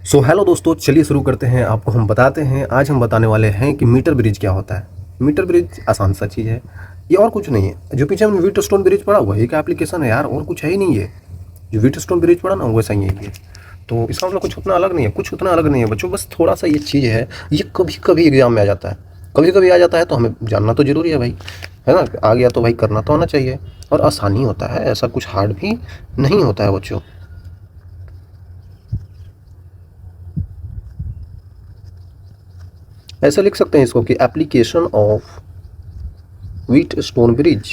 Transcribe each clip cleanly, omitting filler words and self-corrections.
So hello दोस्तों, चलिए शुरू करते हैं। आपको हम बताते हैं, आज हम बताने वाले हैं कि मीटर ब्रिज क्या होता है। मीटर ब्रिज आसान सा चीज़ है, ये और कुछ नहीं है। जो पीछे हमने व्हीट स्टोन ब्रिज पढ़ा हुआ है, एक एप्लीकेशन है यार, और कुछ है ही नहीं है। जो व्हीट स्टोन ब्रिज पढ़ा ना, वैसा ही है ये। तो इसका मतलब कुछ उतना अलग नहीं है, कुछ उतना अलग नहीं है बच्चों। बस थोड़ा सा ये चीज़ है, ये कभी कभी एग्जाम में आ जाता है, कभी कभी आ जाता है, तो हमें जानना तो जरूरी है भाई, है ना। आ गया तो भाई करना तो आना चाहिए, और आसानी होता है, ऐसा कुछ हार्ड भी नहीं होता है बच्चों। ऐसे लिख सकते हैं इसको कि application of wheat stone bridge.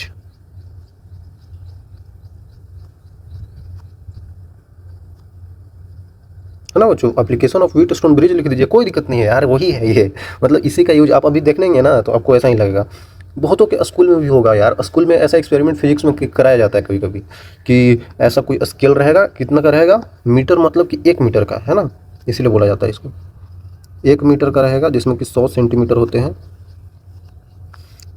है ना बच्चों, application of wheat stone bridge लिख दीजिए, कोई दिक्कत नहीं है यार, वही है ये। मतलब इसी का यूज आप अभी देख लेंगे ना, तो आपको ऐसा ही लगेगा। बहुतों के स्कूल में भी होगा यार, स्कूल में ऐसा एक्सपेरिमेंट फिजिक्स में कराया जाता है कभी कभी, कि ऐसा कोई स्केल रहेगा, कितना का रहेगा, मीटर मतलब कि 1 मीटर का, है ना। इसीलिए बोला जाता है इसको, 1 मीटर का रहेगा, जिसमें कि 100 सेंटीमीटर होते हैं।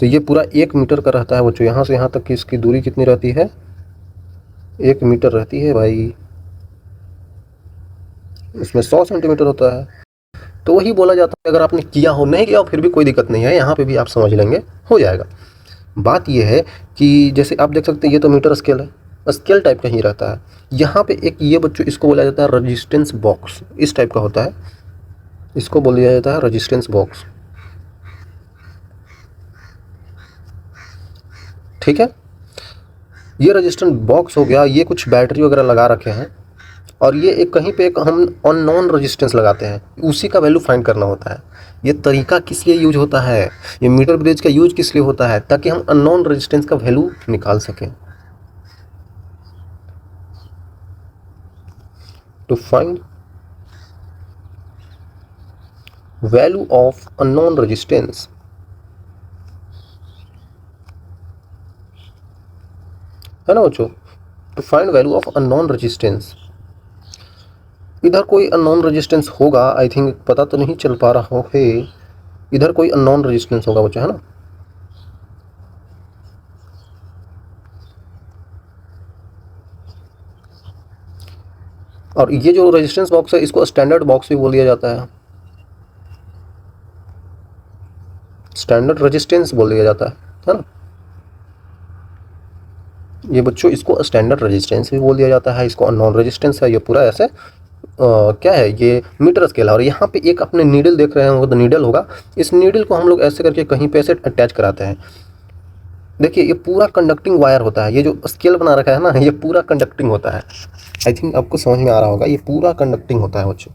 तो ये पूरा 1 मीटर का रहता है बच्चों। यहाँ से यहाँ तक की इसकी दूरी कितनी रहती है, 1 मीटर रहती है भाई। इसमें 100 सेंटीमीटर होता है। तो वही बोला जाता है, अगर आपने किया हो, नहीं किया हो फिर भी कोई दिक्कत नहीं है, यहाँ पे भी आप समझ लेंगे, हो जाएगा। बात ये है कि जैसे आप देख सकते हैं, ये तो मीटर स्केल है, स्केल टाइप का ही रहता है। यहाँ पे एक ये बच्चों, इसको बोला जाता है रजिस्टेंस बॉक्स, इस टाइप का होता है, इसको बोल दिया जाता है रजिस्टेंस बॉक्स। ठीक है, ये रजिस्टेंस बॉक्स हो गया। ये कुछ बैटरी वगैरह लगा रखे हैं, और ये एक कहीं पे एक हम अननोन रेजिस्टेंस लगाते हैं, उसी का वैल्यू फाइंड करना होता है। ये तरीका किस लिए यूज होता है, ये मीटर ब्रिज का यूज किस लिए होता है, ताकि हम अननोन रेजिस्टेंस का वैल्यू निकाल सकें। To find value of unknown resistance, है ना बच्चों। To find value of unknown resistance, इधर कोई अननोन रेजिस्टेंस होगा, आई थिंक, पता तो नहीं चल पा रहा है। इधर कोई अननोन रेजिस्टेंस होगा बच्चों, है ना। और ये जो रेजिस्टेंस बॉक्स है, इसको स्टैंडर्ड बॉक्स भी बोल दिया जाता है, स्टैंडर्ड रेजिस्टेंस बोल दिया जाता है ना। ये बच्चों, इसको स्टैंडर्ड रेजिस्टेंस भी बोल दिया जाता है, इसको अननोन रेजिस्टेंस है। ये पूरा ऐसे क्या है, ये मीटर स्केल है। और यहाँ पे एक अपने नीडल देख रहे होंगे, तो नीडल होगा, इस नीडल को हम लोग ऐसे करके कहीं पे ऐसे अटैच कराते हैं। देखिए, ये पूरा कंडक्टिंग वायर होता है, ये जो स्केल बना रखा है ना, ये पूरा कंडक्टिंग होता है। आई थिंक आपको समझ में आ रहा होगा, ये पूरा कंडक्टिंग होता है बच्चों।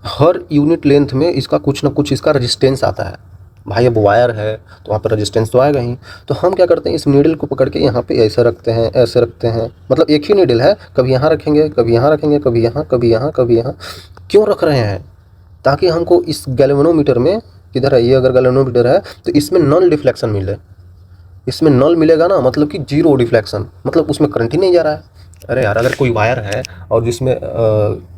हर यूनिट लेंथ में इसका कुछ ना कुछ इसका रेजिस्टेंस आता है भाई। अब वायर है तो वहाँ पर रेजिस्टेंस तो आएगा ही। तो हम क्या करते हैं, इस नीडल को पकड़ के यहाँ पे ऐसे रखते हैं, ऐसे रखते हैं, मतलब एक ही नीडल है, कभी यहाँ रखेंगे, कभी यहाँ रखेंगे, कभी यहाँ, कभी यहाँ, कभी यहाँ। क्यों रख रहे हैं, ताकि हमको इस गैल्वेनोमीटर में, किधर है ये, अगर गैल्वेनोमीटर है तो इसमें नल डिफ्लेक्शन मिले। इसमें नल मिलेगा ना, मतलब कि जीरो डिफ्लेक्शन, मतलब उसमें करंट ही नहीं जा रहा है। अरे यार, अगर कोई वायर है और जिसमें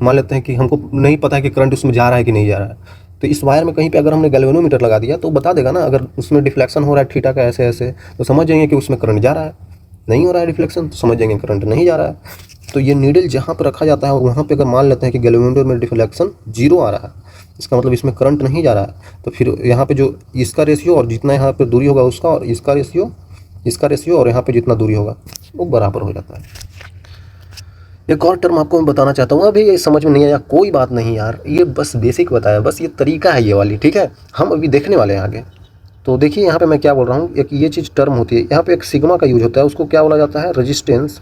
मान लेते हैं कि हमको नहीं पता है कि करंट उसमें जा रहा है कि नहीं जा रहा है, तो इस वायर में कहीं पे अगर हमने गैल्वेनोमीटर लगा दिया तो बता देगा ना, अगर उसमें डिफ्लेक्शन हो रहा है थीटा का ऐसे ऐसे, तो समझ जाएंगे कि उसमें करंट जा रहा है। नहीं हो रहा है डिफ्लेक्शन, तो समझ जाएंगे करंट नहीं जा रहा है। तो ये नीडल जहाँ पर रखा जाता है, वहाँ पे अगर मान लेते हैं कि गैल्वेनोमीटर में डिफ्लेक्शन जीरो आ रहा है, इसका मतलब इसमें करंट नहीं जा रहा है। तो फिर यहाँ पे जो इसका रेशियो और जितना यहाँ पे दूरी होगा उसका, और इसका रेशियो और यहाँ पे जितना दूरी होगा वो बराबर हो जाता है। एक और टर्म आपको मैं बताना चाहता हूँ, अभी ये समझ में नहीं आया, कोई बात नहीं यार, ये बस बेसिक बताया, बस ये तरीका है ये वाली, ठीक है। हम अभी देखने वाले हैं आगे। तो देखिए यहाँ पे मैं क्या बोल रहा हूँ, एक ये चीज़ टर्म होती है, यहाँ पे एक सिग्मा का यूज होता है, उसको क्या बोला जाता है, रेजिस्टेंस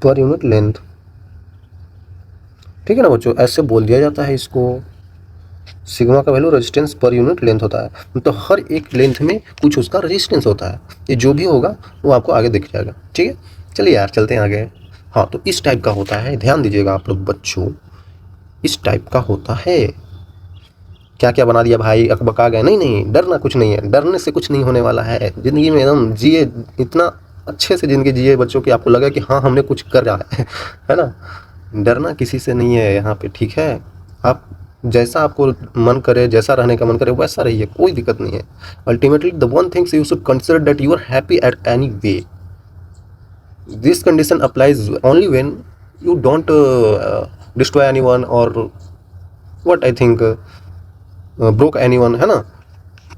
पर यूनिट लेंथ। ठीक है ना बच्चों, ऐसे बोल दिया जाता है इसको। सिग्मा का value resistance per unit length होता है, तो हर एक लेंथ में कुछ उसका रेजिस्टेंस होता है। ये जो भी होगा वो आपको आगे दिख जाएगा, ठीक है। चलिए यार, चलते हैं आगे। हाँ, तो इस टाइप का होता है, ध्यान दीजिएगा आप लोग बच्चों, इस टाइप का होता है। क्या क्या बना दिया भाई, अकबका गए, नहीं नहीं, डरना कुछ नहीं है, डरने से कुछ नहीं होने वाला है। ज़िंदगी में एकदम जिए, इतना अच्छे से ज़िंदगी जिए बच्चों की आपको लगे कि हाँ हमने कुछ कर रहा है ना। डरना किसी से नहीं है यहाँ पे, ठीक है। आप जैसा आपको मन करे, जैसा रहने का मन करे वैसा रहिए, कोई दिक्कत नहीं है। Ultimately the one things you should consider that you are happy at any way. This condition applies only when you don't destroy anyone or what I think broke anyone, है ना.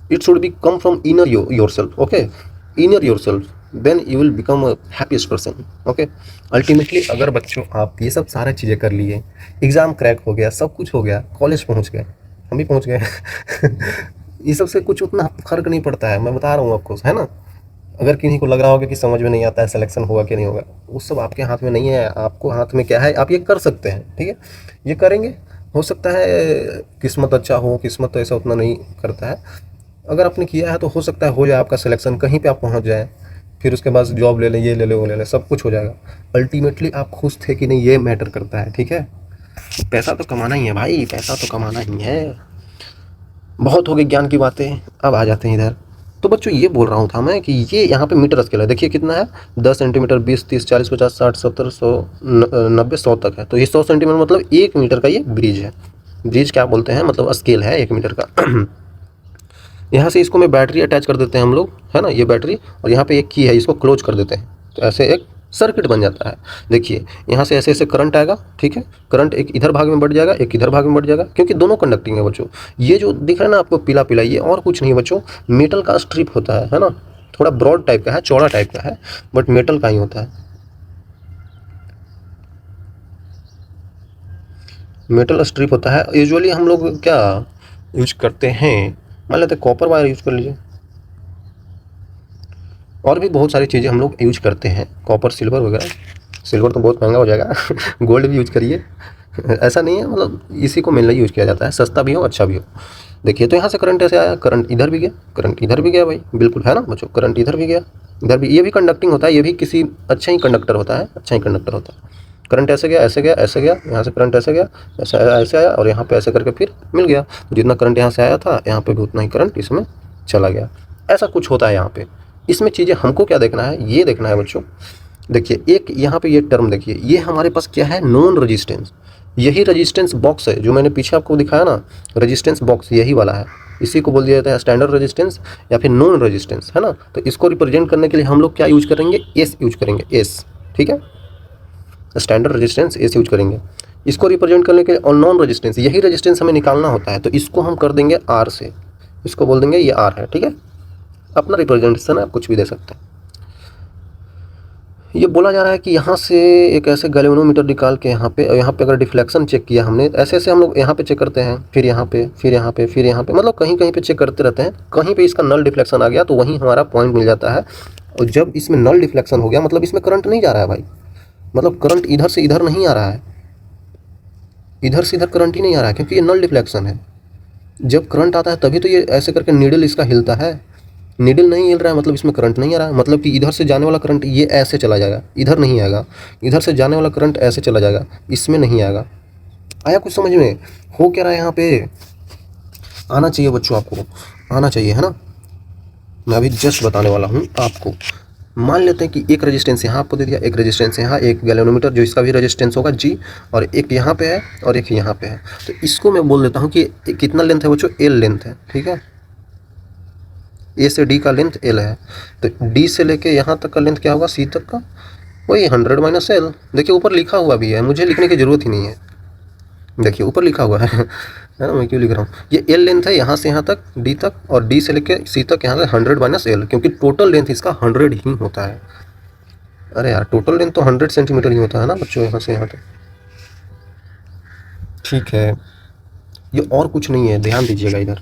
It should be come from inner yourself, okay, inner yourself, then you will become a happiest person, okay. Ultimately अगर बच्चों आप ये सब सारे चीज़ें कर लिए, एग्ज़ाम क्रैक हो गया, सब कुछ हो गया, कॉलेज पहुंच गए, हम भी पहुंच गए ये सब से कुछ उतना फर्क नहीं पड़ता है, मैं बता रहा हूँ आपको, है ना. अगर किन्हीं को लग रहा होगा कि समझ में नहीं आता है सिलेक्शन होगा कि नहीं होगा, वो सब आपके हाथ में नहीं है. आपको हाथ में क्या है, आप ये कर सकते हैं, ठीक है, ये करेंगे. हो सकता है किस्मत अच्छा हो, किस्मत तो ऐसा उतना नहीं करता है. अगर आपने किया है तो हो सकता है हो जाए आपका सिलेक्शन, कहीं पे आप पहुंच जाए, फिर उसके बाद जॉब ले लें, ये ले लें, वो ले लें, सब कुछ हो जाएगा. अल्टीमेटली आप खुश थे कि नहीं, ये मैटर करता है, ठीक है. पैसा तो कमाना ही है भाई, पैसा तो कमाना ही है. बहुत हो गई ज्ञान की बातें, अब आ जाते हैं इधर. तो बच्चों ये बोल रहा हूँ था मैं कि ये यहाँ पे मीटर स्केल है, देखिए कितना है, 10 सेंटीमीटर, 20, 30, 40, 50, 60, 70, 100, 90, 100 तक है. तो ये 100 सेंटीमीटर मतलब 1 मीटर का ये ब्रिज है. ब्रिज क्या बोलते हैं, मतलब स्केल है 1 मीटर का. यहाँ से इसको में बैटरी अटैच कर देते हैं हम लोग, है ना, ये बैटरी, और यहाँ पे एक की है, इसको क्लोज कर देते हैं, तो ऐसे एक सर्किट बन जाता है. देखिए यहाँ से ऐसे ऐसे करंट आएगा, ठीक है, करंट एक इधर भाग में बढ़ जाएगा, एक इधर भाग में बढ़ जाएगा, क्योंकि दोनों कंडक्टिंग है बच्चों. ये जो दिख रहा है ना आपको पीला पीला, ये और कुछ नहीं बच्चों, मेटल का स्ट्रिप होता है ना. थोड़ा ब्रॉड टाइप का है, चौड़ा टाइप का है, बट मेटल का ही होता है. मेटल स्ट्रिप होता है. यूजुअली हम लोग क्या यूज करते हैं, मान लेते हैं कॉपर वायर यूज कर लीजिए, और भी बहुत सारी चीज़ें हम लोग यूज करते हैं, कॉपर, सिल्वर वगैरह. सिल्वर तो बहुत महंगा हो जाएगा गोल्ड भी यूज करिए, ऐसा नहीं है, मतलब इसी को मेनली यूज किया जाता है, सस्ता भी हो अच्छा भी हो. देखिए तो यहाँ से करंट ऐसे आया, करंट इधर भी गया, करंट इधर भी गया भाई, बिल्कुल है ना बच्चों, करंट इधर भी गया, इधर भी. ये भी कंडक्टिंग होता है, ये भी किसी अच्छा ही कंडक्टर होता है, अच्छा ही कंडक्टर होता है. करंट ऐसे गया, ऐसे गया, ऐसे गया, यहाँ से करंट ऐसे गया, ऐसे आया, ऐसे आया, और यहाँ पे ऐसे करके फिर मिल गया. तो जितना करंट यहाँ से आया था, यहाँ पे भी उतना ही करंट इसमें चला गया. ऐसा कुछ होता है यहाँ पे. इसमें चीज़ें हमको क्या देखना है, ये देखना है बच्चों. देखिए एक यहाँ पे ये टर्म देखिए, ये हमारे पास क्या है, नॉन रेजिस्टेंस. यही रेजिस्टेंस बॉक्स है जो मैंने पीछे आपको दिखाया ना, रेजिस्टेंस बॉक्स यही वाला है. इसी को बोल दिया जाता है स्टैंडर्ड रेजिस्टेंस या फिर नॉन रेजिस्टेंस, है ना. तो इसको रिप्रेजेंट करने के लिए हम लोग क्या यूज करेंगे, एस यूज करेंगे, एस, ठीक है, स्टैंडर्ड रेजिस्टेंस एस यूज करेंगे. इसको रिप्रेजेंट करने के लिए, और नॉन रेजिस्टेंस, यही रेजिस्टेंस हमें निकालना होता है, तो इसको हम कर देंगे आर से, इसको बोल देंगे ये आर है, ठीक है. अपना रिप्रेजेंटेशन आप कुछ भी दे सकते हैं. ये बोला जा रहा है कि यहाँ से एक ऐसे गैल्वेनोमीटर निकाल के यहाँ पे अगर डिफ्लेक्शन चेक किया हमने, ऐसे ऐसे हम लोग यहाँ पे चेक करते हैं, फिर यहाँ पे, फिर यहाँ पे, फिर यहाँ पे, मतलब कहीं कहीं पे चेक करते रहते हैं. कहीं पे इसका नल डिफ्लेक्शन आ गया तो वहीं हमारा पॉइंट मिल जाता है. और जब इसमें नल डिफ्लेक्शन हो गया, मतलब इसमें करंट नहीं जा रहा है भाई, मतलब करंट इधर से इधर नहीं आ रहा है, इधर से इधर करंट ही नहीं आ रहा है, क्योंकि ये नल डिफ्लेक्शन है. जब करंट आता है तभी तो ये ऐसे करके नीडल इसका हिलता है. नीडल नहीं हिल रहा है मतलब इसमें करंट नहीं आ रहा है, मतलब कि इधर से जाने वाला करंट ये ऐसे चला जाएगा, इधर नहीं आएगा. इधर से जाने वाला करंट ऐसे चला जाएगा, इसमें नहीं आएगा. आया कुछ समझ में, हो क्या रहा है यहाँ पे, आना चाहिए बच्चों, आपको आना चाहिए, है ना. मैं अभी जस्ट बताने वाला हूँ आपको. मान लेते हैं कि एक रेजिस्टेंस यहाँ आपको दे दिया, एक रेजिस्टेंस यहाँ, एक गैल्वेनोमीटर जो इसका भी रेजिस्टेंस होगा जी, और एक यहाँ पे है और एक यहाँ पे है. तो इसको मैं बोल देता हूँ कि कितना लेंथ है बच्चों, एल लेंथ है, ठीक है. ए से डी का लेंथ एल है, तो डी से लेके यहाँ तक का लेंथ क्या होगा, सी तक का, वही 100 माइनस एल. देखिए ऊपर लिखा हुआ भी है, मुझे लिखने की ज़रूरत ही नहीं है, देखिए ऊपर लिखा हुआ है ना, मैं क्यों लिख रहा हूँ. ये एल लेंथ है यहाँ से यहाँ तक, डी तक, और डी से लेके सी तक यहाँ से 100 माइनस एल, क्योंकि टोटल लेंथ इसका 100 ही होता है. अरे यार टोटल लेंथ तो 100 सेंटीमीटर ही होता है ना बच्चों, यहाँ से यहाँ तक, ठीक है. ये और कुछ नहीं है, ध्यान दीजिएगा इधर.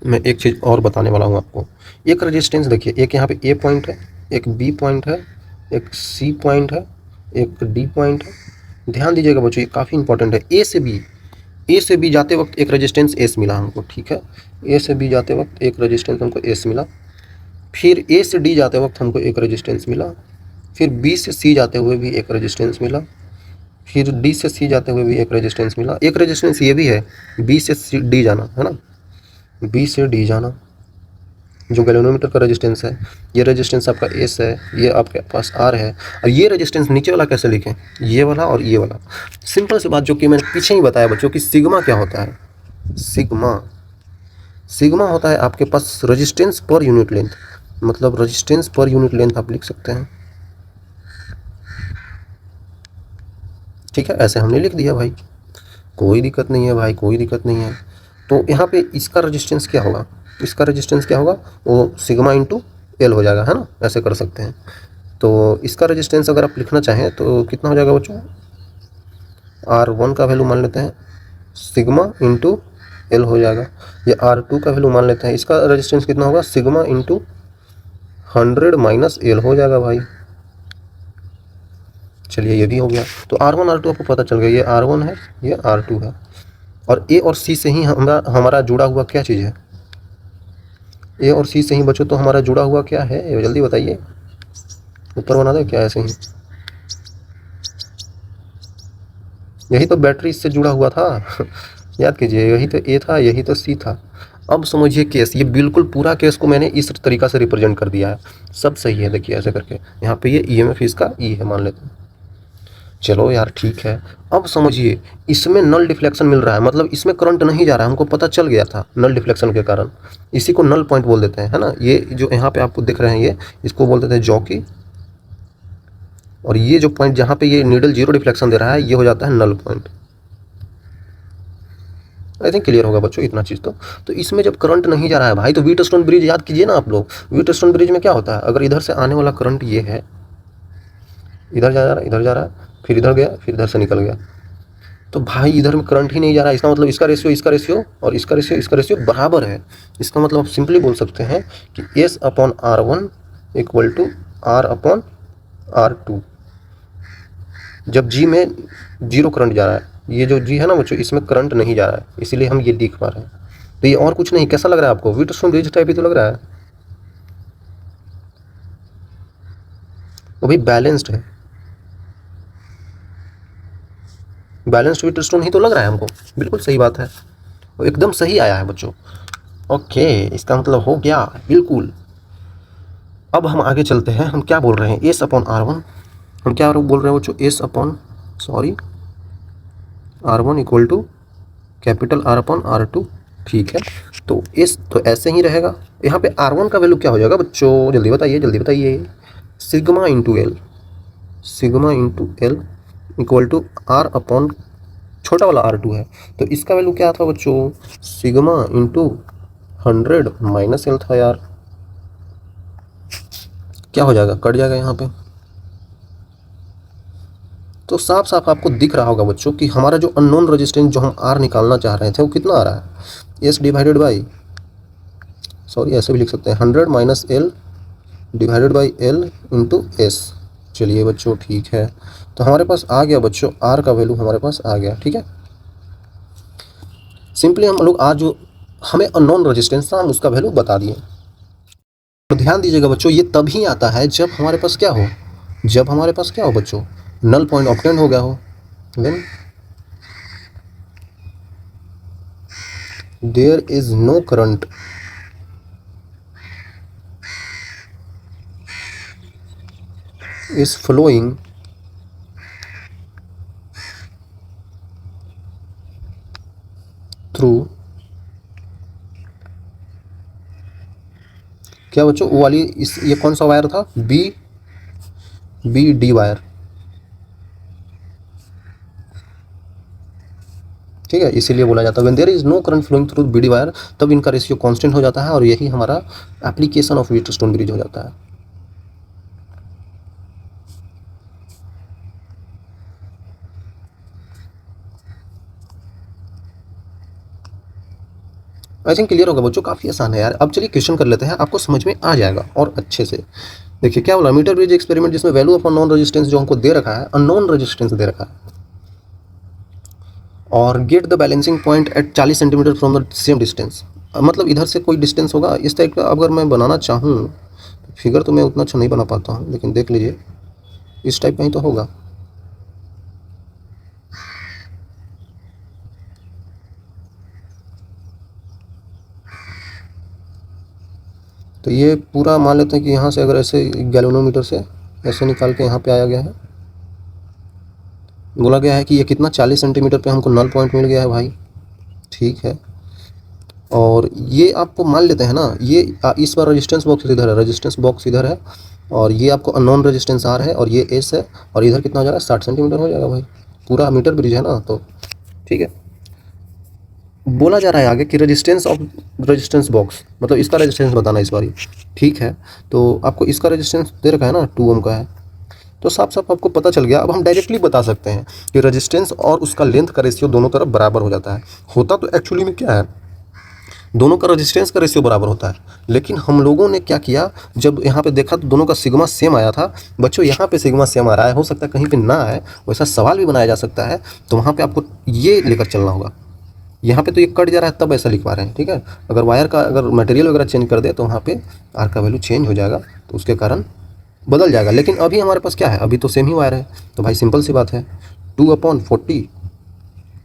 मैं एक चीज़ और बताने वाला हूँ आपको. एक रेजिस्टेंस देखिए, एक यहाँ पे ए पॉइंट है, एक बी पॉइंट है, एक सी पॉइंट है, एक डी पॉइंट है. ध्यान दीजिएगा बच्चों, ये काफ़ी इंपॉर्टेंट है. ए से बी जाते वक्त एक रेजिस्टेंस एस मिला हमको, ठीक है. ए से बी जाते वक्त एक रेजिस्टेंस हमको एस मिला. फिर ए से डी जाते वक्त हमको एक रेजिस्टेंस मिला. फिर बी से सी जाते हुए भी एक रेजिस्टेंस मिला. फिर डी से सी जाते हुए भी एक रेजिस्टेंस मिला. एक रेजिस्टेंस ये भी है, बी से सी डी जाना, है ना, बी से डी जाना, जो गैल्वेनोमीटर का रेजिस्टेंस है. ये रेजिस्टेंस आपका एस है, ये आपके पास आर है. और ये रेजिस्टेंस नीचे वाला कैसे लिखें, ये वाला और ये वाला. सिंपल सी बात जो कि मैंने पीछे ही बताया बच्चों कि सिग्मा क्या होता है. सिग्मा होता है आपके पास रेजिस्टेंस पर यूनिट लेंथ, मतलब रेजिस्टेंस पर यूनिट लेंथ आप लिख सकते हैं. ठीक है, ऐसे हमने लिख दिया भाई, कोई दिक्कत नहीं है भाई, कोई दिक्कत नहीं है। तो यहाँ पे इसका रेजिस्टेंस क्या होगा, इसका रेजिस्टेंस क्या होगा, वो सिग्मा इंटू एल हो जाएगा, है ना, ऐसे कर सकते हैं। तो इसका रेजिस्टेंस अगर आप लिखना चाहें तो कितना हो जाएगा बच्चों, R1 का वैल्यू मान लेते हैं सिग्मा इंटू एल हो जाएगा। ये R2 का वैल्यू मान लेते हैं, इसका रेजिस्टेंस कितना होगा, सिग्मा इंटू 100 माइनस एल हो जाएगा भाई। चलिए ये भी हो गया। तो R1 R2 आपको पता चल गया, ये R1 है, ये R2 है, और A और C से ही हमारा जुड़ा हुआ क्या चीज़ है, A और C से ही बच्चों तो हमारा जुड़ा हुआ क्या है, ये जल्दी बताइए, ऊपर बना दे क्या, ऐसे ही यही तो बैटरी इससे जुड़ा हुआ था याद कीजिए, यही तो A था, यही तो C था। अब समझिए केस, ये बिल्कुल पूरा केस को मैंने इस तरीका से रिप्रेजेंट कर दिया है, सब सही है। देखिए ऐसे करके यहाँ पे ये EMF इसका E है मान लेते हैं, चलो यार ठीक है। अब समझिए इसमें नल डिफ्लेक्शन मिल रहा है, मतलब इसमें करंट नहीं जा रहा है, हमको पता चल गया था नल डिफ्लेक्शन के कारण, इसी को नल पॉइंट बोल देते हैं, है ना। ये जो यहाँ पे आपको दिख रहे हैं, ये इसको बोल देते हैं जॉकी, और ये जो पॉइंट जहाँ पे ये नीडल जीरो डिफ्लेक्शन दे रहा है, ये हो जाता है null point. I think clear होगा बच्चों इतना चीज़ तो इसमें जब करंट नहीं जा रहा है भाई, तो व्हीटस्टोन ब्रिज याद कीजिए ना आप लोग। व्हीटस्टोन ब्रिज में क्या होता है, अगर इधर से आने वाला करंट ये है, इधर जा रहा है, इधर जा रहा है, फिर इधर गया, फिर इधर से निकल गया, तो भाई इधर में करंट ही नहीं जा रहा है, इसका मतलब इसका रेशियो, इसका रेशियो और इसका रेशियो, इसका रेशियो बराबर है। इसका मतलब आप सिंपली बोल सकते हैं कि S/R1 इक्वल टू R/R2। जब G में जीरो करंट जा रहा है, ये जो G है ना बच्चों, इसमें करंट नहीं जा रहा है, इसीलिए हम ये लिख पा रहे हैं। तो ये और कुछ नहीं, कैसा लग रहा है आपको, व्हीटस्टोन ब्रिज टाइप ही तो लग रहा है, वो भी बैलेंस्ड है, बैलेंस्ड व्हीटस्टोन ही तो लग रहा है हमको, बिल्कुल सही बात है, वो एकदम सही आया है बच्चों। ओके, इसका मतलब हो गया बिल्कुल। अब हम आगे चलते हैं, हम क्या बोल रहे हैं, S/R1, हम क्या बोल रहे हैं बच्चों, R1 equal to capital R/R2, ठीक है। तो S तो ऐसे ही रहेगा, यहाँ पे R1 का वैल्यू क्या हो जाएगा बच्चों, जल्दी बताइए, जल्दी बताइए, sigma into L, sigma into L equal to R upon छोटा वाला R2 है, तो इसका वैल्यू क्या था बच्चों, सिग्मा इंटू 100 माइनस एल था यार, क्या हो जाएगा, कट जाएगा यहाँ पे। तो साफ साफ आपको दिख रहा होगा बच्चों कि हमारा जो अननोन रेजिस्टेंस जो हम R निकालना चाह रहे थे, वो कितना आ रहा है, S डिवाइडेड बाई, सॉरी ऐसे भी लिख सकते हैं, 100 minus L divided by L into S. चलिए बच्चों ठीक है, तो हमारे पास आ गया बच्चों, R का वैल्यू हमारे पास आ गया, ठीक है। सिंपली हम लोग R जो हमें अननोन रेजिस्टेंस था, हम उसका वैल्यू बता दिए। तो ध्यान दीजिएगा बच्चों, ये तभी आता है जब हमारे पास क्या हो, जब हमारे पास क्या हो बच्चों, नल पॉइंट ऑब्टेन हो गया हो, then there is no current is flowing through, क्या बच्चों वो वाली ये कौन सा वायर था, बी डी वायर, ठीक है। इसीलिए बोला जाता है when there is no current flowing through B D wire, तब इनका रेशियो कांस्टेंट हो जाता है, और यही हमारा एप्लीकेशन ऑफ व्हीटस्टोन ब्रिज हो जाता है। आई थिंक क्लियर होगा बच्चों, काफ़ी आसान है यार। अब चलिए क्वेश्चन कर लेते हैं, आपको समझ में आ जाएगा और अच्छे से। देखिए क्या बोला, मीटर ब्रिज एक्सपेरिमेंट जिसमें वैल्यू ऑफ अननोन रेजिस्टेंस जो हमको दे रखा है, अननोन रेजिस्टेंस दे रखा है, और get the balancing point at 40 centimetre from the same distance, मतलब इधर से कोई डिस्टेंस होगा इस टाइप का। अगर मैं बनाना चाहूँ, फिगर तो मैं उतना अच्छा नहीं बना पाता हूँ, लेकिन देख लीजिए इस टाइप का ही तो होगा। तो ये पूरा मान लेते हैं कि यहाँ से अगर ऐसे गैल्वेनोमीटर से ऐसे निकाल के यहाँ पे आया गया है, बोला गया है कि ये कितना 40 सेंटीमीटर पे हमको नल पॉइंट मिल गया है भाई, ठीक है। और ये आपको मान लेते हैं ना, ये इस बार रेजिस्टेंस बॉक्स इधर है, रेजिस्टेंस बॉक्स इधर है, और ये आपको अननोन रेजिस्टेंस R है, और ये S है, और इधर कितना हो जाएगा 60 सेंटीमीटर हो जाएगा भाई, पूरा मीटर ब्रिज है ना, तो ठीक है। बोला जा रहा है आगे कि रेजिस्टेंस बॉक्स, मतलब इसका रेजिस्टेंस बताना इस बारी, ठीक है। तो आपको इसका रेजिस्टेंस दे रखा है ना, 2 ओम का है, तो साफ साफ आपको पता चल गया। अब हम डायरेक्टली बता सकते हैं कि रेजिस्टेंस और उसका लेंथ का रेशियो दोनों तरफ बराबर हो जाता है। होता तो एक्चुअली में क्या है, दोनों का रेजिस्टेंस का रेशियो बराबर होता है, लेकिन हम लोगों ने क्या किया, जब यहाँ पे देखा तो दोनों का सिग्मा सेम आया था। बच्चों यहाँ पे सिग्मा सेम आ रहा है, हो सकता है कहीं पे ना आए, वैसा सवाल भी बनाया जा सकता है, तो वहाँ पे आपको ये लेकर चलना होगा। यहाँ पे तो ये कट जा रहा है तब ऐसा लिख पा रहे हैं, ठीक है। अगर वायर का अगर मटेरियल वगैरह चेंज कर दे तो वहाँ पे आर का वैल्यू चेंज हो जाएगा, तो उसके कारण बदल जाएगा। लेकिन अभी हमारे पास क्या है, अभी तो सेम ही वायर है, तो भाई सिंपल सी बात है, 2/40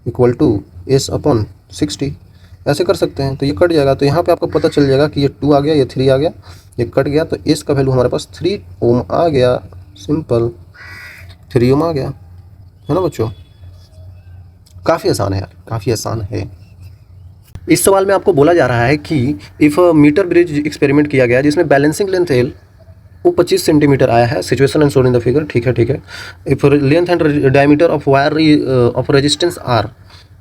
इक्वल टू S/60 ऐसे कर सकते हैं। तो ये कट जाएगा, तो यहाँ पे आपको पता चल जाएगा कि ये 2 आ गया, ये 3 आ गया, ये कट गया, तो S का वैल्यू हमारे पास 3 ओम आ गया। सिंपल 3 ओम आ गया, है ना बच्चों। काफ़ी आसान है यार, काफ़ी आसान है। इस सवाल में आपको बोला जा रहा है कि इफ़ मीटर ब्रिज एक्सपेरिमेंट किया गया जिसमें बैलेंसिंग लेंथ एल वो 25 सेंटीमीटर आया है, situation and shown in the figure, ठीक है ठीक है। If length and diameter of wire of resistance R,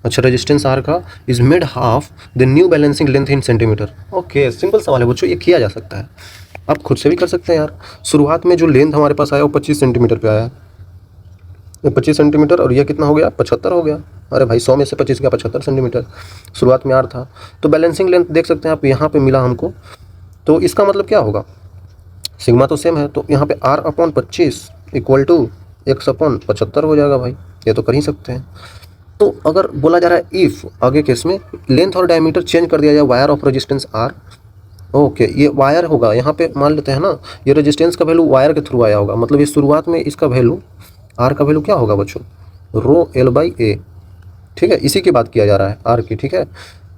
अच्छा रेजिस्टेंस आर का is made half the new balancing length in centimetre. Okay, simple सवाल है बच्चों, ये किया जा सकता है, आप खुद से भी कर सकते हैं यार। शुरुआत में जो लेंथ हमारे पास आया वो 25 सेंटीमीटर पे आया, ये 25 सेंटीमीटर, और ये कितना हो गया, 75 हो गया। अरे भाई 100 में से 25 गया 75 सेंटीमीटर, शुरुआत में आर था। तो बैलेंसिंग लेंथ देख सकते हैं आप, यहाँ पे मिला हमको, तो इसका मतलब क्या होगा, सिग्मा तो सेम है, तो यहाँ पे R/25 इक्वल टू X/75 हो जाएगा भाई, ये तो कर ही सकते हैं। तो अगर बोला जा रहा है इफ़ आगे केस में लेंथ और डायमीटर चेंज कर दिया जाए wire of resistance R, okay ये वायर होगा, यहाँ पे मान लेते हैं ना, ये रेजिस्टेंस का वैल्यू वायर के थ्रू आया होगा, मतलब ये शुरुआत में इसका वैल्यू R का वैल्यू क्या होगा बच्चों, ρL/A, ठीक है, इसी की बात किया जा रहा है R की, ठीक है।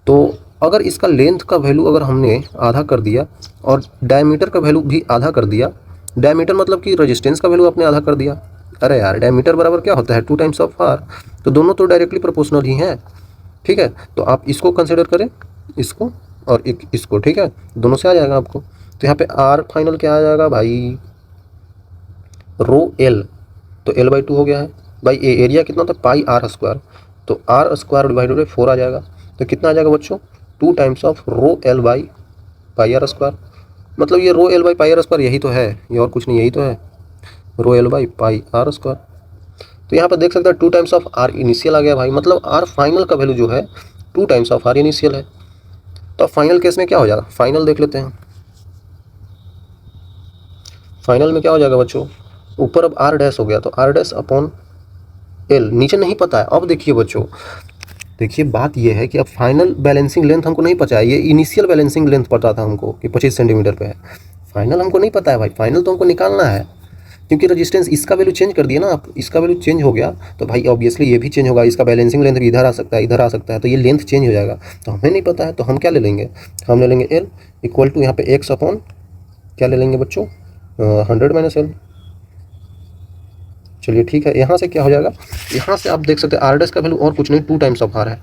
तो अगर इसका लेंथ का वैल्यू अगर हमने आधा कर दिया और डायमीटर का वैल्यू भी आधा कर दिया, डायमीटर मतलब कि रेजिस्टेंस का वैल्यू आपने आधा कर दिया, अरे यार डायमीटर बराबर क्या होता है 2 टाइम्स ऑफ R, तो दोनों तो डायरेक्टली प्रोपोर्शनल ही हैं, ठीक है। तो आप इसको कंसिडर करें, इसको और एक इसको, ठीक है, दोनों से आ जाएगा आपको। तो यहाँ पे R फाइनल क्या आ जाएगा भाई, ρL, तो L/2 हो गया है भाई। एरिया कितना होता है πr², तो R² डिवाइडेड बाई 4 आ जाएगा, तो कितना आ जाएगा बच्चों, 2 टाइम्स ऑफ ρL/πr², मतलब ये ρL/πr² यही तो है, ये और कुछ नहीं, यही तो है ρL/πr²। तो यहाँ पर देख सकते हैं 2 टाइम्स ऑफ R इनिशियल आ गया भाई, मतलब R फाइनल का वैल्यू जो है 2 टाइम्स ऑफ R इनिशियल है। तो फाइनल केस में क्या हो जाएगा, फाइनल देख लेते हैं, फाइनल में क्या हो जाएगा बच्चों, ऊपर अब R' हो गया, तो R'/L, नीचे नहीं पता है। अब देखिए बच्चों, देखिए बात ये है कि अब फाइनल बैलेंसिंग लेंथ हमको नहीं पता है, ये इनिशियल बैलेंसिंग लेंथ पता था हमको कि 25 सेंटीमीटर पे है, फाइनल हमको नहीं पता है भाई, फाइनल तो हमको निकालना है, क्योंकि रेजिस्टेंस इसका वैल्यू चेंज कर दिया ना आप, इसका वैल्यू चेंज हो गया, तो भाई ऑब्वियसली ये भी चेंज होगा, इसका बैलेंसिंग लेंथ भी इधर आ सकता है, इधर आ सकता है, तो ये लेंथ चेंज हो जाएगा, तो हमें नहीं पता है, तो हम क्या ले लेंगे, हम ले लेंगे L इक्वल टू यहाँ पे X अपॉन क्या ले लेंगे बच्चों, 100 - L। चलिए ठीक है, यहाँ से क्या हो जाएगा, यहाँ से आप देख सकते हैं R' का वैल्यू और कुछ नहीं 2 टाइम्स ऑफ R है,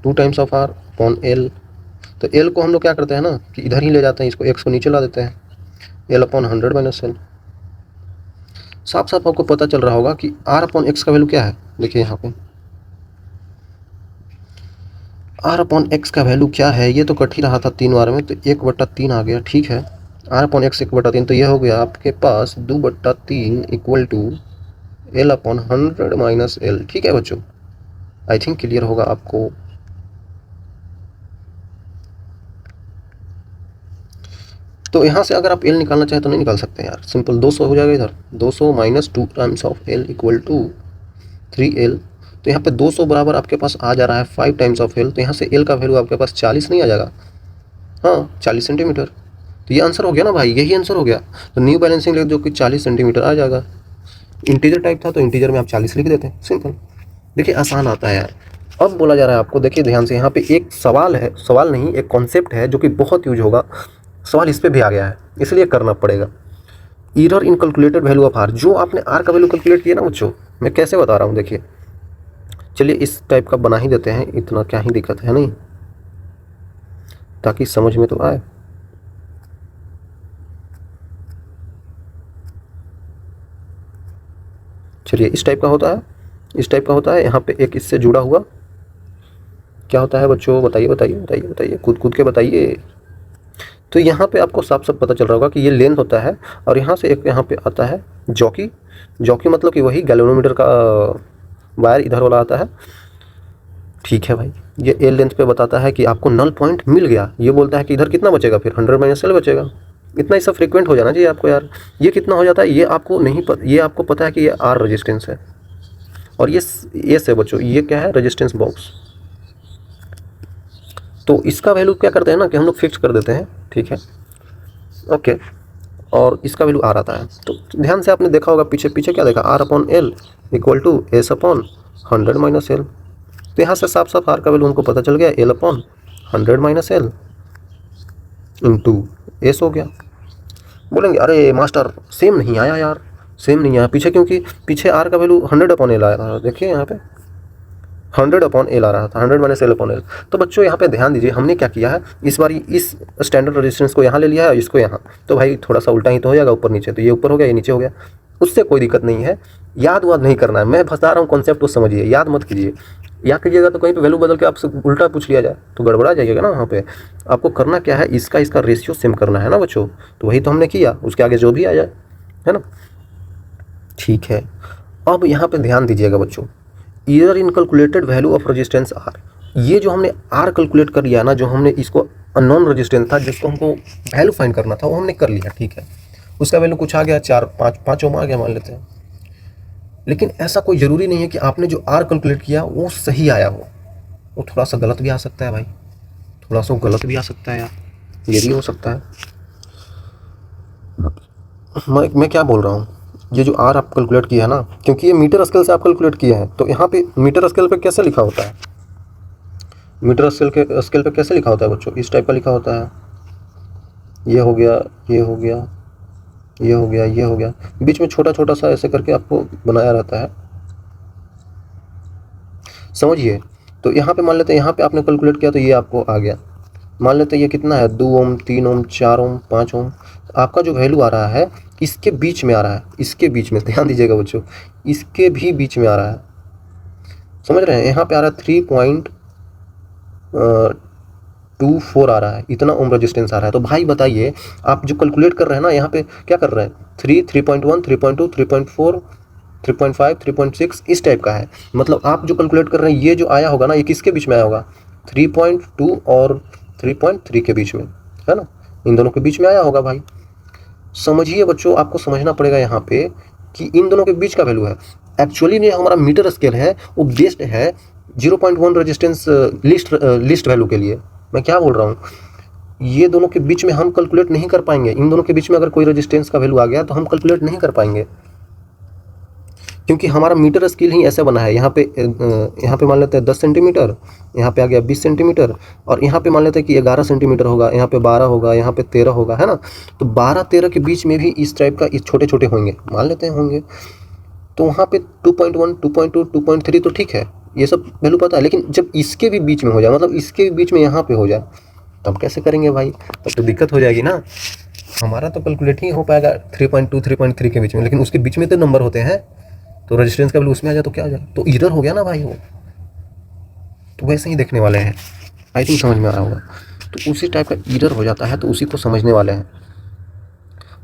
2 times of R upon L। तो L को हम लोग क्या करते हैं ना कि इधर ही ले जाते हैं, इसको X को नीचे ला देते हैं, L/100 - L। साफ साफ आपको पता चल रहा होगा कि R/X का वैल्यू क्या है, देखिए यहाँ पे R/X का वैल्यू क्या है, ये तो कट ही रहा था 3 बार में, तो 1/3 आ गया, ठीक है। R/X 1/3, तो ये हो गया आपके पास 2/3 इक्वल टू L/100 - L, ठीक है बच्चों, आई थिंक क्लियर होगा आपको। तो यहाँ से अगर आप L निकालना चाहें तो नहीं निकाल सकते यार, सिंपल 200 हो जाएगा इधर, 200 - 2 times of L equal to 3L। तो यहाँ पे 200 बराबर आपके पास आ जा रहा है 5 टाइम्स ऑफ L, तो यहाँ से L का वैल्यू आपके पास 40 नहीं आ जाएगा, हाँ 40 सेंटीमीटर। तो ये आंसर हो गया ना भाई, यही आंसर हो गया। तो न्यू बैलेंसिंग लेंथ जो कि 40 सेंटीमीटर आ जाएगा, इंटीजर टाइप था तो इंटीजर में आप 40 लिख देते हैं, सिंपल। देखिए आसान आता है यार। अब बोला जा रहा है आपको, देखिए ध्यान से, यहाँ पे एक सवाल है, सवाल नहीं एक कॉन्सेप्ट है जो कि बहुत यूज होगा, सवाल इस पर भी आ गया है इसलिए करना पड़ेगा। Error in calculated value of R, जो आपने R का वैल्यू कैलकुलेट किया ना बच्चों, मैं कैसे बता रहा हूँ देखिए, चलिए इस टाइप का बना ही देते हैं, इतना क्या ही दिक्कत है नहीं, ताकि समझ में तो आए। चलिए इस टाइप का होता है, इस टाइप का होता है। यहाँ पे एक इससे जुड़ा हुआ क्या होता है बच्चों, बताइए बताइए बताइए बताइए, कूद कूद के बताइए। तो यहाँ पे आपको साफ साफ पता चल रहा होगा कि ये लेंथ होता है, और यहाँ से एक यहाँ पे आता है जॉकी। जॉकी मतलब कि वही गैल्वेनोमीटर का वायर इधर वाला आता है। ठीक है भाई, ये एल लेंथ पे बताता है कि आपको नल पॉइंट मिल गया। ये बोलता है कि इधर कितना बचेगा, फिर 100 माइनस एल बचेगा। इतना ही सब फ्रीक्वेंट हो जाना चाहिए आपको यार। ये कितना हो जाता है ये आपको नहीं ये आपको पता है कि ये आर रेजिस्टेंस है, और ये एस है बच्चों, ये क्या है, रेजिस्टेंस बॉक्स। तो इसका वैल्यू क्या करते हैं ना कि हम लोग फिक्स कर देते हैं, ठीक है, ओके। और इसका वैल्यू आर आता है। तो ध्यान से आपने देखा होगा पीछे, पीछे क्या देखा, R upon L equal to S upon 100 minus L. तो यहाँ से साफ साफ आर का वैल्यू उनको पता चल गया, L upon 100 minus L into S हो गया। बोलेंगे अरे मास्टर सेम नहीं आया यार, सेम नहीं आया पीछे, क्योंकि पीछे आर का वैल्यू 100 अपॉन एल आया था। देखिए यहाँ पे 100 अपॉन एल आ रहा था, 100 माइनस एल अपॉन एल। तो बच्चों यहाँ पे ध्यान दीजिए, हमने क्या किया है, इस बार इस स्टैंडर्ड रेजिस्टेंस को यहाँ ले लिया है, इसको यहाँ। तो भाई थोड़ा सा उल्टा ही तो हो जाएगा, ऊपर नीचे। तो ये ऊपर हो गया, ये नीचे हो गया, उससे कोई दिक्कत नहीं है। याद वाद नहीं करना है, मैं बता रहा हूँ कॉन्सेप्ट को समझिए, याद मत कीजिए। याद कीजिएगा तो कहीं पे वैल्यू बदल के आपसे उल्टा पूछ लिया जाए तो गड़बड़ा जाइएगा ना। वहाँ पे आपको करना क्या है, इसका रेशियो सेम करना है ना बच्चों। तो वही तो हमने किया, उसके आगे जो भी आ जाए, है ना। ठीक है, अब यहाँ पे ध्यान दीजिएगा बच्चों, year in calculated value of resistance R. ये जो हमने आर कैलकुलेट कर लिया ना, जो हमने इसको अननोन रेजिस्टेंस था जिसको हमको वैल्यू फाइंड करना था, वो हमने कर लिया, ठीक है। उसका वैल्यू कुछ आ गया, 5 ओम आ गया मान लेते हैं। लेकिन ऐसा कोई ज़रूरी नहीं है कि आपने जो आर कैलकुलेट किया वो सही आया हो, वो थोड़ा सा गलत भी आ सकता है भाई, थोड़ा सा गलत भी आ सकता है यार, ये भी हो सकता है। मैं क्या बोल रहा हूँ, ये जो आर आप कैलकुलेट किया है ना, क्योंकि ये मीटर स्केल से आप कैलकुलेट किए हैं, तो यहाँ पे मीटर स्केल पे कैसे लिखा होता है, मीटर स्केल पे कैसे लिखा होता है बच्चों, इस टाइप का लिखा होता है। ये हो गया, ये हो गया, ये हो गया, ये हो गया, बीच में छोटा छोटा सा ऐसे करके आपको बनाया रहता है, समझिए। तो यहाँ पे मान लेते हैं, यहाँ पे आपने कैलकुलेट किया तो ये आपको आ गया। मान लेते हैं ये कितना है, 2 ओम, 3 ओम, 4 ओम, 5 ओम। आपका जो वैल्यू आ रहा है इसके बीच में आ रहा है, इसके बीच में ध्यान दीजिएगा बच्चों, इसके भी बीच में आ रहा है, समझ रहे हैं। यहाँ पे आ रहा है 3.24 आ रहा है, इतना ओम रेजिस्टेंस आ रहा है। तो भाई बताइए, आप जो कैलकुलेट कर रहे हैं ना, यहाँ पे क्या कर रहे हैं, 3, 3.1, 3.2, 3.4, 3.5, 3.6 इस टाइप का है। मतलब आप जो कैलकुलेट कर रहे हैं, ये जो आया होगा ना, ये किसके बीच में आया होगा, 3.2 और 3.3 के बीच में, है ना, इन दोनों के बीच में आया होगा भाई। समझिए बच्चों, आपको समझना पड़ेगा यहाँ पे कि इन दोनों के बीच का वैल्यू है। एक्चुअली में हमारा मीटर स्केल है वो बेस्ड है 0.1 रेजिस्टेंस लिस्ट वैल्यू के लिए। मैं क्या बोल रहा हूँ, ये दोनों के बीच में हम कैलकुलेट नहीं कर पाएंगे। इन दोनों के बीच में अगर कोई रेजिस्टेंस का वैल्यू आ गया तो हम कैलकुलेट नहीं कर पाएंगे, क्योंकि हमारा मीटर स्केल ही ऐसा बना है। यहाँ पे मान लेते हैं 10 सेंटीमीटर, यहाँ पे आ गया 20 सेंटीमीटर, और यहाँ पे मान लेते हैं कि 11 सेंटीमीटर होगा, यहाँ पे 12 होगा, यहाँ पे 13 होगा, है ना। तो 12-13 के बीच में भी इस टाइप का छोटे छोटे होंगे, मान लेते हैं होंगे। तो वहाँ पे 2.1, 2.2, 2.3 तो ठीक है, ये सब वैल्यू पता है। लेकिन जब इसके भी बीच में हो जाए, मतलब इसके भी बीच में यहाँ पे हो जाए, तब कैसे करेंगे भाई, तब तो दिक्कत हो जाएगी ना। हमारा तो कैलकुलेट ही हो पाएगा 3.2, 3.3 के बीच में, लेकिन उसके बीच में तो नंबर होते हैं, तो रेजिस्टेंस का वैल्यू उसमें आ जाए तो क्या आ जाए, तो इधर हो गया ना भाई वो। तो वैसे ही देखने वाले हैं, आई थिंक समझ में आ रहा होगा। तो उसी टाइप का इरर हो जाता है, तो उसी को समझने वाले हैं।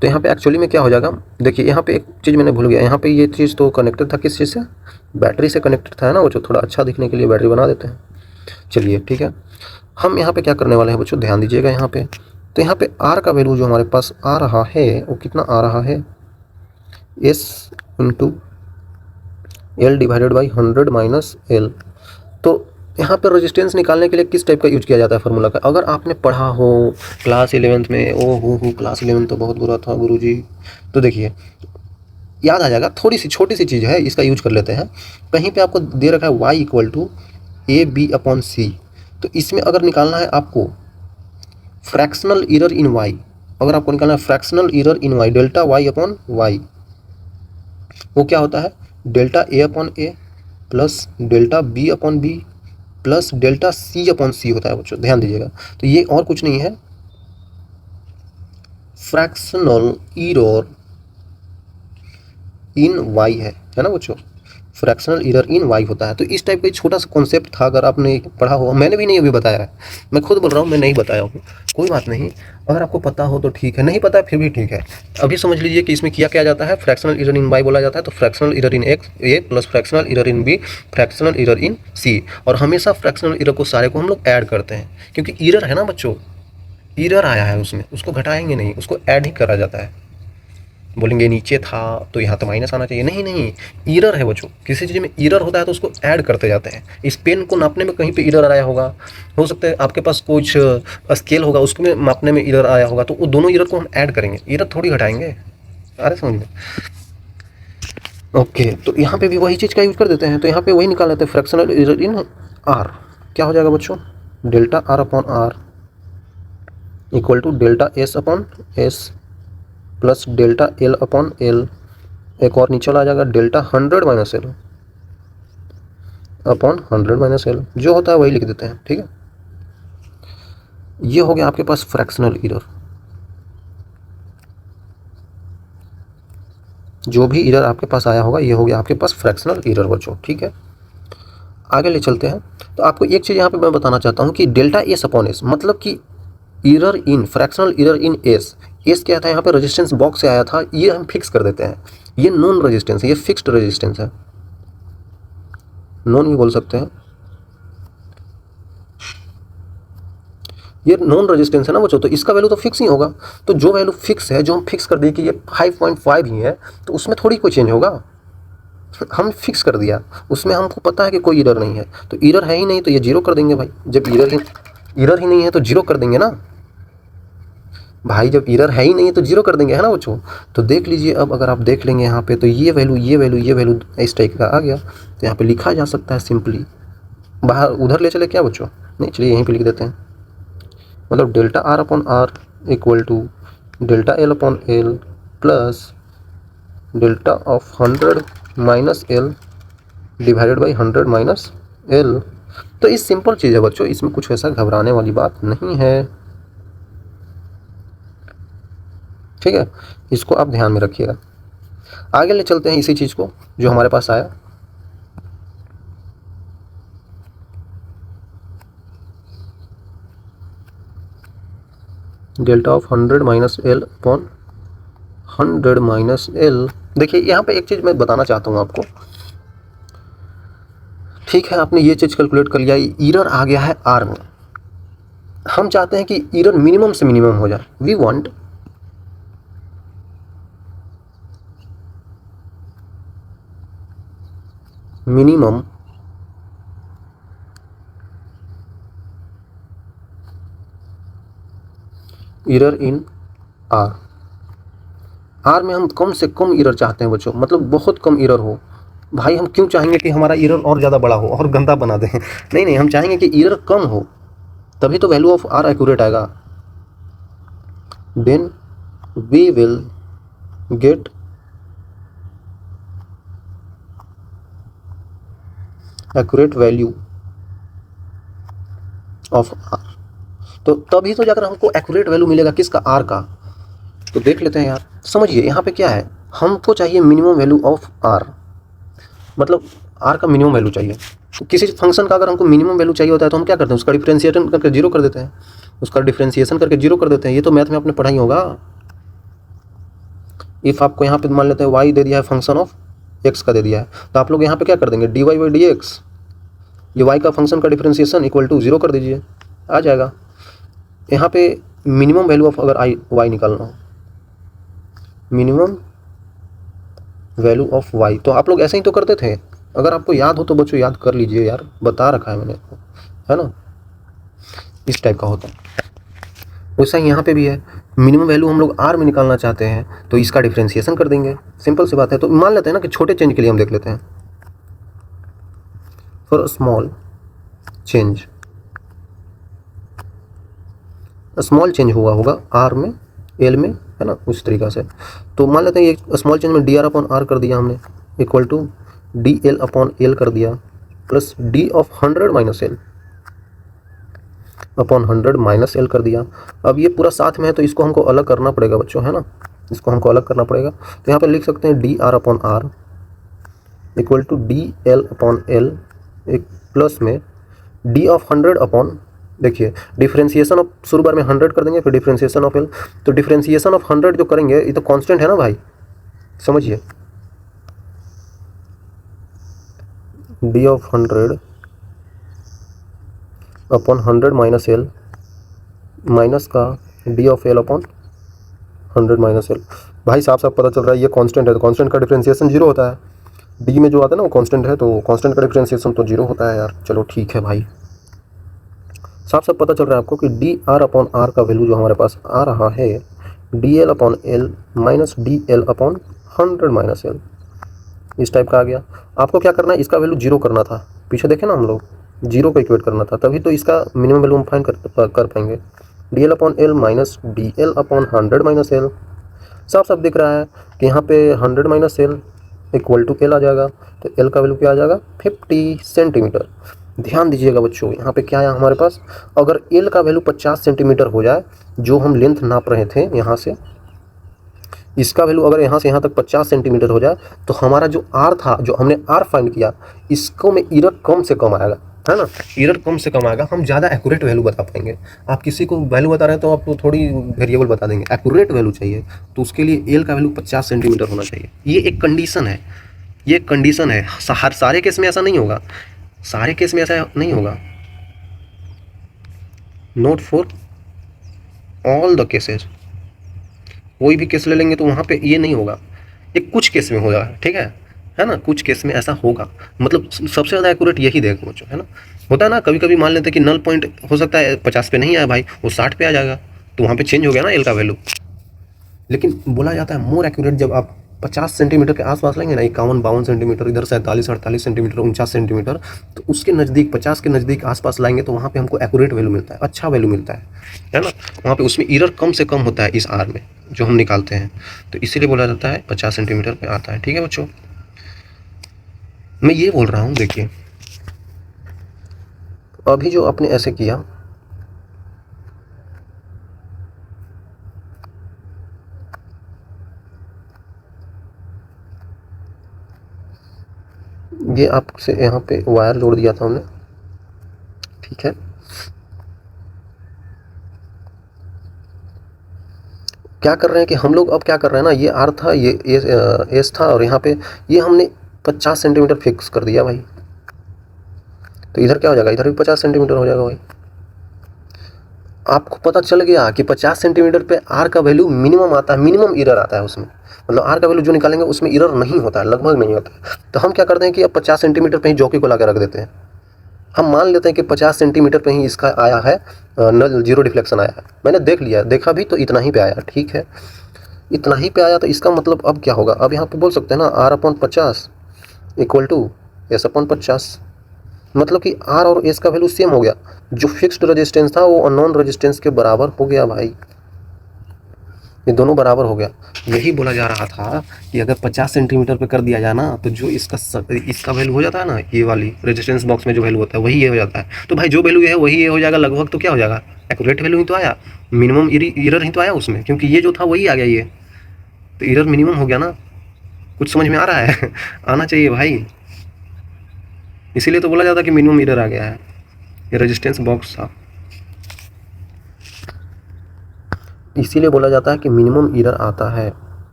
तो यहाँ पे एक्चुअली में क्या हो जाएगा, देखिए यहाँ पे एक चीज़ मैंने भूल गया। यहाँ पे ये चीज़ तो कनेक्टेड था किस चीज़ से, बैटरी से कनेक्टेड था, है ना। वो जो थोड़ा अच्छा दिखने के लिए बैटरी बना देते हैं। चलिए ठीक है, हम यहाँ पे क्या करने वाले हैं बच्चों, ध्यान दीजिएगा यहाँ पे। तो यहाँ पे आर का वैल्यू जो हमारे पास आ रहा है वो कितना आ रहा है, S into L divided by 100 minus L. तो यहाँ पर रेजिस्टेंस निकालने के लिए किस टाइप का यूज किया जाता है फार्मूला का, अगर आपने पढ़ा हो क्लास 11th में, ओ हो क्लास 11 तो बहुत बुरा था गुरुजी, तो देखिए याद आ जाएगा। थोड़ी सी छोटी सी चीज़ है, इसका यूज कर लेते हैं। कहीं पे आपको दे रखा है y equal to a b upon c, तो इसमें अगर निकालना है आपको फ्रैक्शनल इरर इन y, अगर आपको निकालना है fractional error in y, delta y upon y, वो क्या होता है, delta A upon A plus delta B upon B plus delta C upon C होता है बच्चों, ध्यान दीजिएगा। तो ये और कुछ नहीं है, फ्रैक्शनल इरर इन वाई है ना बच्चों, फ्रैक्शनल एरर इन वाई होता है। तो इस टाइप का छोटा सा कॉन्सेप्ट था, अगर आपने पढ़ा हो, मैंने भी नहीं अभी बताया है, मैं खुद बोल रहा हूँ मैं नहीं बताया हूँ, कोई बात नहीं, अगर आपको पता हो तो ठीक है, नहीं पता है फिर भी ठीक है। अभी समझ लीजिए कि इसमें किया जाता है, फ्रैक्शनल एरर इन वाई बोला जाता है, तो fractional error in X A plus fractional error in B fractional error in C, और हमेशा फ्रैक्शनल एरर को सारे को हम लोग ऐड करते हैं, क्योंकि एरर है ना बच्चों, एरर आया है उसमें, उसको घटाएंगे नहीं, उसको ऐड ही करा जाता है। बोलेंगे नीचे था तो यहाँ तो माइनस आना चाहिए, नहीं नहीं, एरर है बच्चों, किसी चीज़ में एरर होता है तो उसको ऐड करते जाते हैं। इस पेन को नापने में कहीं पे एरर आया होगा, हो सकता है आपके पास कुछ स्केल होगा उसमें मापने में एरर आया होगा, तो वो दोनों एरर को हम ऐड करेंगे, एरर थोड़ी घटाएंगे। अरे समझ में, ओके। तो यहाँ पे भी वही चीज़ का यूज कर देते हैं, तो यहाँ पे वही निकाल लेते हैं, फ्रैक्शनल एरर इन आर क्या हो जाएगा बच्चों, delta R upon R equal to delta S upon S plus delta L upon L, एक और नीचे आ जाएगा delta 100 minus L upon 100 minus L, जो होता है वही लिख देते हैं, ठीक है। ये हो गया आपके पास फ्रैक्शनल एरर, जो भी एरर आपके पास आया होगा ये हो गया आपके पास फ्रैक्शनल एरर बच्चों, ठीक है। आगे ले चलते हैं। तो आपको एक चीज़ यहाँ पे मैं बताना चाहता हूँ कि डेल्टा एस अपॉन एस, मतलब कि error in fractional error in S, S क्या था यहाँ पे रेजिस्टेंस बॉक्स से आया था, ये हम फिक्स कर देते हैं, ये नॉन रेजिस्टेंस है, ये फिक्स्ड रेजिस्टेंस है, नॉन भी बोल सकते हैं, ये नॉन रेजिस्टेंस है ना बच्चों, तो इसका वैल्यू तो फिक्स ही होगा। तो जो वैल्यू फिक्स है, जो हम फिक्स कर दिए कि ये 5.5 ही है, तो उसमें थोड़ी कोई चेंज होगा, हम फिक्स कर दिया, उसमें हमको पता है कि कोई एरर नहीं है, तो एरर है ही नहीं तो ये जीरो कर देंगे भाई, जब एरर ही नहीं है तो जीरो कर देंगे ना भाई, जब एरर है ही नहीं है तो जीरो कर देंगे, है ना बच्चों। तो देख लीजिए, अब अगर आप देख लेंगे यहाँ पे, तो ये वैल्यू इस टाइप का आ गया, तो यहाँ पे लिखा जा सकता है सिंपली, बाहर उधर ले चले क्या बच्चों, नहीं चलिए यहीं पे लिख देते हैं, मतलब delta R upon R equal to delta L upon L plus delta of 100 minus L divided by 100 minus L. तो इस सिंपल चीज़ है बच्चों, इसमें कुछ ऐसा घबराने वाली बात नहीं है, ठीक है, इसको आप ध्यान में रखिएगा। आगे ले चलते हैं इसी चीज़ को जो हमारे पास आया, delta of 100 minus L upon 100 minus L. देखिए यहाँ पे एक चीज़ मैं बताना चाहता हूँ आपको, ठीक है, आपने ये चीज़ कैलकुलेट कर लिया, एरर आ गया है आर में, हम चाहते हैं कि एरर मिनिमम से मिनिमम हो जाए, we want minimum error in R, R में हम कम से कम एरर चाहते हैं बच्चों, मतलब बहुत कम एरर हो। भाई हम क्यों चाहेंगे कि हमारा एरर और ज़्यादा बड़ा हो और गंदा बना दें, नहीं नहीं, हम चाहेंगे कि एरर कम हो, तभी तो वैल्यू ऑफ आर एक्यूरेट आएगा, then we will get accurate value of R. तो तभी तो जाकर हमको एक्यूरेट वैल्यू मिलेगा, किसका, आर का। तो देख लेते हैं यार, समझिए यहाँ पे क्या है, हमको चाहिए मिनिमम वैल्यू ऑफ आर, मतलब आर का मिनिमम वैल्यू चाहिए। तो किसी फंक्शन का अगर हमको मिनिमम वैल्यू चाहिए होता है तो हम क्या करते हैं, उसका डिफरेंशिएशन करके जीरो कर देते हैं, उसका डिफरेंशिएशन करके जीरो कर देते हैं, ये तो मैथ में आपने पढ़ा ही होगा। इफ़ आपको यहाँ पे मान लेते हैं वाई दे दिया है, फंक्शन ऑफ एक्स का दे दिया है, तो आप लोग यहाँ पे क्या कर देंगे, d y by d x, ये वाई का फंक्शन का डिफरेंशिएशन इक्वल टू जीरो कर दीजिए, आ जाएगा। यहाँ पे मिनिमम वैल्यू ऑफ अगर आई वाई निकालना हो, मिनिमम वैल्यू ऑफ वाई, तो आप लोग ऐसे ही तो करते थे, अगर आपको याद हो तो बच्चों याद कर लीजिए यार, बता रखा है मैंने, है ना, इस टाइप का होता है। वैसा ही यहाँ पे भी है, मिनिमम वैल्यू हम लोग आर में निकालना चाहते हैं तो इसका डिफरेंशिएशन कर देंगे, सिंपल सी बात है। तो मान लेते हैं ना कि छोटे चेंज के लिए हम देख लेते हैं, for small change, small change हुआ होगा आर में एल में, है ना, उस तरीक़ा से। तो मान लेते हैं ये स्मॉल चेंज में डी आर अपॉन आर कर दिया हमने, equal to D L upon L कर दिया, plus d of 100 minus L upon 100 minus L कर दिया। अब ये पूरा साथ में है तो इसको हमको अलग करना पड़ेगा बच्चों, है ना, इसको हमको अलग करना पड़ेगा। तो यहाँ पे लिख सकते हैं D R upon R equal to D L upon L एक प्लस में डी ऑफ 100 अपॉन, देखिए डिफ्रेंसिएशन ऑफ शुरू बार में 100 कर देंगे, फिर डिफ्रेंसिएशन ऑफ एल, तो डिफ्रेंसिएशन ऑफ 100 जो करेंगे ये तो कांस्टेंट है ना भाई, समझिए D of 100 upon 100 minus L minus का D of L upon 100 minus L. भाई साफ साफ पता चल रहा है ये कांस्टेंट है, तो कांस्टेंट का डिफ्रेंसिएशन 0 होता है, डी में जो आता है ना वो कांस्टेंट है, तो कांस्टेंट का डिफ्रेंसिएशन तो 0 होता है यार। चलो ठीक है भाई, साफ साफ पता चल रहा है आपको कि डी आर अपॉन आर का वैल्यू जो हमारे पास आ रहा है D L upon L minus D L upon 100 minus L, इस टाइप का आ गया। आपको क्या करना है, इसका वैल्यू 0 करना था, पीछे देखें ना हम लोग 0 को इक्वेट करना था, तभी तो इसका मिनिमम वैल्यू हम फाइंड कर पाएंगे। D L upon L minus D L upon 100 minus L, साफ साफ दिख रहा है कि यहाँ पे 100 minus L equal to L आ जाएगा, तो एल का वैल्यू क्या आ जाएगा 50 सेंटीमीटर। ध्यान दीजिएगा बच्चों, यहाँ पे क्या है हमारे पास, अगर एल का वैल्यू 50 सेंटीमीटर हो जाए, जो हम लेंथ नाप रहे थे यहाँ से, इसका वैल्यू अगर यहाँ से यहाँ तक 50 सेंटीमीटर हो जाए, तो हमारा जो आर था, जो हमने आर फाइंड किया, इसको में एरर कम से कम आएगा, है ना, एरर कम से कम आएगा, हम ज़्यादा एक्यूरेट वैल्यू बता पाएंगे। आप किसी को वैल्यू बता रहे हैं तो आपको थोड़ी वेरिएबल बता देंगे, एक्यूरेट वैल्यू चाहिए तो उसके लिए एल का वैल्यू 50 सेंटीमीटर होना चाहिए। ये एक कंडीशन है, ये एक कंडीशन है, हर सारे केस में ऐसा नहीं होगा, सारे केस में ऐसा नहीं होगा, note for all the cases. कोई भी केस ले लेंगे तो वहाँ पे ये नहीं होगा, ये कुछ केस में होगा, ठीक है ना, कुछ केस में ऐसा होगा, मतलब सबसे ज़्यादा एक्यूरेट यही देखो बच्चों, है ना। होता है ना, कभी कभी मान लेते हैं कि नल पॉइंट हो सकता है 50 पे नहीं आया भाई, वो 60 पे आ जाएगा, तो वहाँ पे चेंज हो गया ना एल का वैल्यू। लेकिन बोला जाता है मोर एक्यूरेट जब आप 50 सेंटीमीटर के आसपास लेंगे ना, 51-52 सेंटीमीटर, इधर 47-48 सेंटीमीटर, 49 सेंटीमीटर, तो उसके नज़दीक 50 के नज़दीक आसपास लाएंगे तो वहाँ पे हमको एक्यूरेट वैल्यू मिलता है, अच्छा वैल्यू मिलता है ना। वहाँ पे उसमें एरर कम से कम होता है इस आर में जो हम निकालते हैं, तो इसीलिए बोला जाता है 50 सेंटीमीटर पे आता है। ठीक है बच्चों, मैं ये बोल रहा हूँ, देखिए अभी जो आपने ऐसे किया, ये आपसे यहाँ पे वायर जोड़ दिया था हमने, ठीक है। क्या कर रहे हैं कि हम लोग अब क्या कर रहे हैं ना, ये आर था, ये एस था, और यहाँ पे ये हमने 50 सेंटीमीटर फिक्स कर दिया भाई, तो इधर क्या हो जाएगा, इधर भी 50 सेंटीमीटर हो जाएगा भाई। आपको पता चल गया कि 50 सेंटीमीटर पे आर का वैल्यू मिनिमम आता है, मिनिमम एरर आता है उसमें, मतलब आर का वैल्यू जो निकालेंगे उसमें एरर नहीं होता है, लगभग नहीं होता है। तो हम क्या करते हैं कि अब 50 सेंटीमीटर पे ही जॉकी को ला के रख देते हैं। हम मान लेते हैं कि 50 सेंटीमीटर पे ही इसका आया है, नल 0 डिफ्लेक्शन आया है, मैंने देख लिया, देखा भी तो इतना ही पे आया, ठीक है, इतना ही पे आया। तो इसका मतलब अब क्या होगा, अब यहाँ पे बोल सकते हैं ना R upon 50 equal to S upon 50, मतलब कि आर और एस का वैल्यू सेम हो गया, जो फिक्स्ड रेजिस्टेंस था वो अननोन रेजिस्टेंस के बराबर हो गया भाई, ये दोनों बराबर हो गया। यही बोला जा रहा था कि अगर 50 सेंटीमीटर पे कर दिया जाए ना, तो जो इसका वैल्यू हो जाता है ना, ये वाली रेजिस्टेंस बॉक्स में जो वैल्यू होता है वही ये हो जाता है। तो भाई जो वैल्यू है वही ये हो जाएगा लगभग, तो क्या हो जाएगा, एक्यूरेट वैल्यू ही तो आया, मिनिमम एरर ही तो आया उसमें, क्योंकि ये जो था वही आ गया, ये तो एरर मिनिमम हो गया ना। कुछ समझ में आ रहा है आना चाहिए भाई, इसीलिए तो बोला जाता कि मिनिमम एरर आ गया है, ये रेजिस्टेंस बॉक्स था, इसीलिए बोला जाता है कि मिनिमम एरर आता है,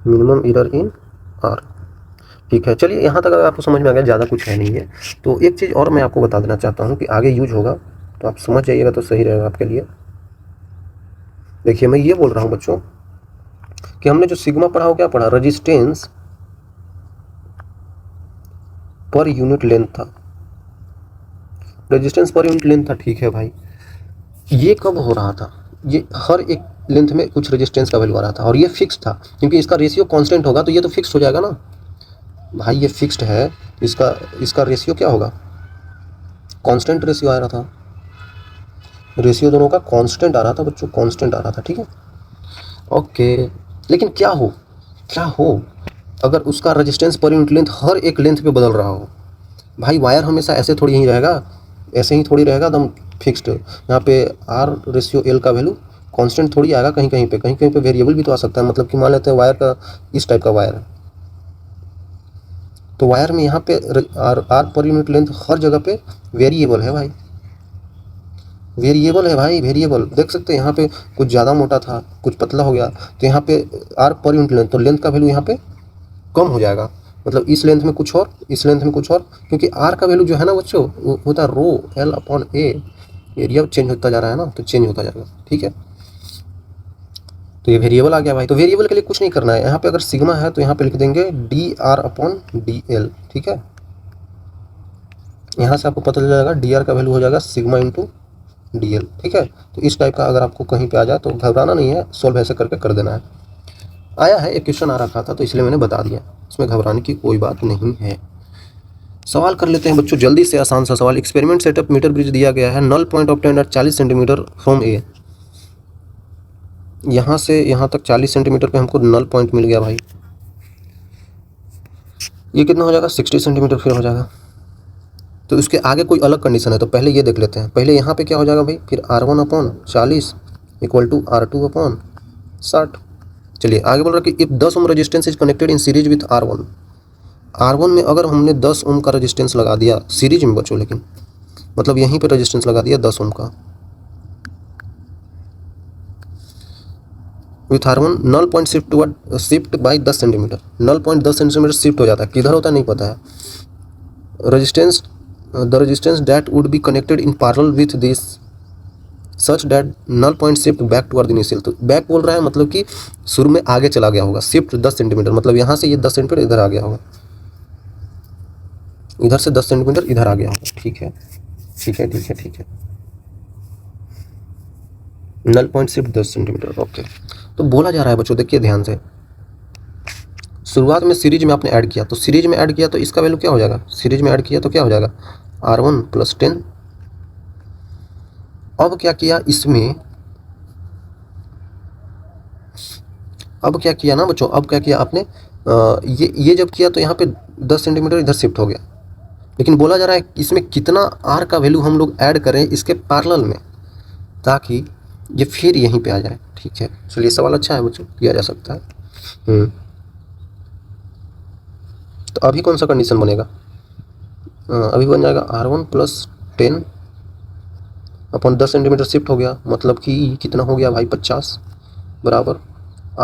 मिनिमम एरर इन आर। ठीक है, चलिए यहाँ तक अगर आपको समझ में आ गया, ज़्यादा कुछ है नहीं है। तो एक चीज़ और मैं आपको बता देना चाहता हूँ कि आगे यूज होगा तो आप समझ जाइएगा तो सही रहेगा आपके लिए। देखिए मैं ये बोल रहा हूँ बच्चों कि हमने जो सिग्मा पढ़ा हो, क्या पढ़ा, रेजिस्टेंस पर यूनिट लेंथ था, रेजिस्टेंस पर यूनिट लेंथ था, ठीक है भाई। ये कब हो रहा था, ये हर एक लेंथ में कुछ रेजिस्टेंस का वैल्यू आ रहा था, और ये फिक्स था, क्योंकि इसका रेशियो कांस्टेंट होगा तो ये तो फिक्स हो जाएगा ना भाई, ये फिक्स्ड है, इसका रेशियो क्या होगा, कांस्टेंट रेशियो आ रहा था, रेशियो दोनों का कांस्टेंट आ रहा था बच्चों, कांस्टेंट आ रहा था, ठीक है ओके। लेकिन क्या हो अगर उसका रेजिस्टेंस पर यूनिट लेंथ हर एक लेंथ पे बदल रहा हो, भाई वायर हमेशा ऐसे थोड़ी ही रहेगा, ऐसे ही थोड़ी रहेगा एकदम फिक्स्ड। यहाँ पे आर रेशियो एल का वैल्यू कांस्टेंट थोड़ी आएगा, कहीं कहीं पे वेरिएबल भी तो आ सकता है। मतलब कि मान लेते हैं वायर का इस टाइप का वायर है, तो वायर में यहाँ पे आर पर यूनिट लेंथ हर जगह पे वेरिएबल है भाई, वेरिएबल है भाई, वेरिएबल देख सकते हैं। यहाँ पे कुछ ज़्यादा मोटा था, कुछ पतला हो गया, तो यहाँ पे आर पर यूनिट लेंथ, तो लेंथ का वैल्यू यहाँ पे कम हो जाएगा। मतलब इस लेंथ में कुछ और, इस लेंथ में कुछ और, क्योंकि आर का वैल्यू जो है ना बच्चों वो होता है रो एल अपॉन ए। एरिया चेंज होता जा रहा है ना, तो चेंज होता जाएगा, ठीक है। तो ये वेरिएबल आ गया भाई। तो वेरिएबल के लिए कुछ नहीं करना है, यहाँ पे अगर सिग्मा है तो यहाँ पे लिख देंगे D R upon D L, ठीक है। यहाँ से आपको पता चल जाएगा डी आर का वैल्यू हो जाएगा सिग्मा इंटू डी एल, ठीक है। तो इस टाइप का अगर आपको कहीं पे आ जाए तो घबराना नहीं है, सोल्व ऐसे करके कर देना है। आया है, एक क्वेश्चन आ रखा था तो इसलिए मैंने बता दिया, इसमें घबराने की कोई बात नहीं है। सवाल कर लेते हैं बच्चों जल्दी से, आसान सा सवाल। एक्सपेरिमेंट सेटअप मीटर ब्रिज दिया गया है, null point obtained at 40 centimetre from A. यहाँ से यहाँ तक 40 सेंटीमीटर पे हमको नल पॉइंट मिल गया भाई। ये कितना हो जाएगा, 60 सेंटीमीटर फिर हो जाएगा। तो इसके आगे कोई अलग कंडीशन है तो पहले ये देख लेते हैं। पहले यहाँ पे क्या हो जाएगा भाई, फिर R1 upon 40 equal to R2 upon 60। चलिए आगे बोल रहा है कि if 10 ohm resistance is connected in series with R1। R1 में अगर हमने 10 ओम का रेजिस्टेंस लगा दिया सीरीज में बच्चों, लेकिन मतलब यहीं पे रेजिस्टेंस लगा दिया 10 ओम का with R1, null point shift by 10 centimetre. Null point 10 centimetre shift हो जाता है, किधर होता है नहीं पता है। Resistance the resistance that would be connected in parallel with this such that null point shift back toward initial. तो बैक बोल रहा है मतलब कि शुरू में आगे चला गया होगा, शिफ्ट 10 सेंटीमीटर, मतलब यहाँ से ये 10 सेंटीमीटर इधर आ गया होगा, इधर से 10 सेंटीमीटर इधर आ गया होगा, ठीक है ठीक है ठीक है ठीक है। Null point shift 10 centimetre, okay. तो बोला जा रहा है बच्चों, देखिए ध्यान से, शुरुआत में सीरीज में आपने ऐड किया, तो सीरीज में ऐड किया तो इसका वैल्यू क्या हो जाएगा, सीरीज में ऐड किया तो क्या हो जाएगा R1 प्लस 10। अब क्या किया इसमें, अब क्या किया ना बच्चों, अब क्या किया आपने, ये जब किया तो यहाँ पे 10 सेंटीमीटर इधर शिफ्ट हो गया, लेकिन बोला जा रहा है इसमें कितना R का वैल्यू हम लोग ऐड करें इसके पैरेलल में ताकि ये फिर यहीं पे आ जाए, ठीक है। चलिए सवाल अच्छा है बच्चों, किया जा सकता है। तो अभी कौन सा कंडीशन बनेगा, अभी बन जाएगा R1 प्लस 10 अपन 10 सेंटीमीटर शिफ्ट हो गया, मतलब कि कितना हो गया भाई 50 बराबर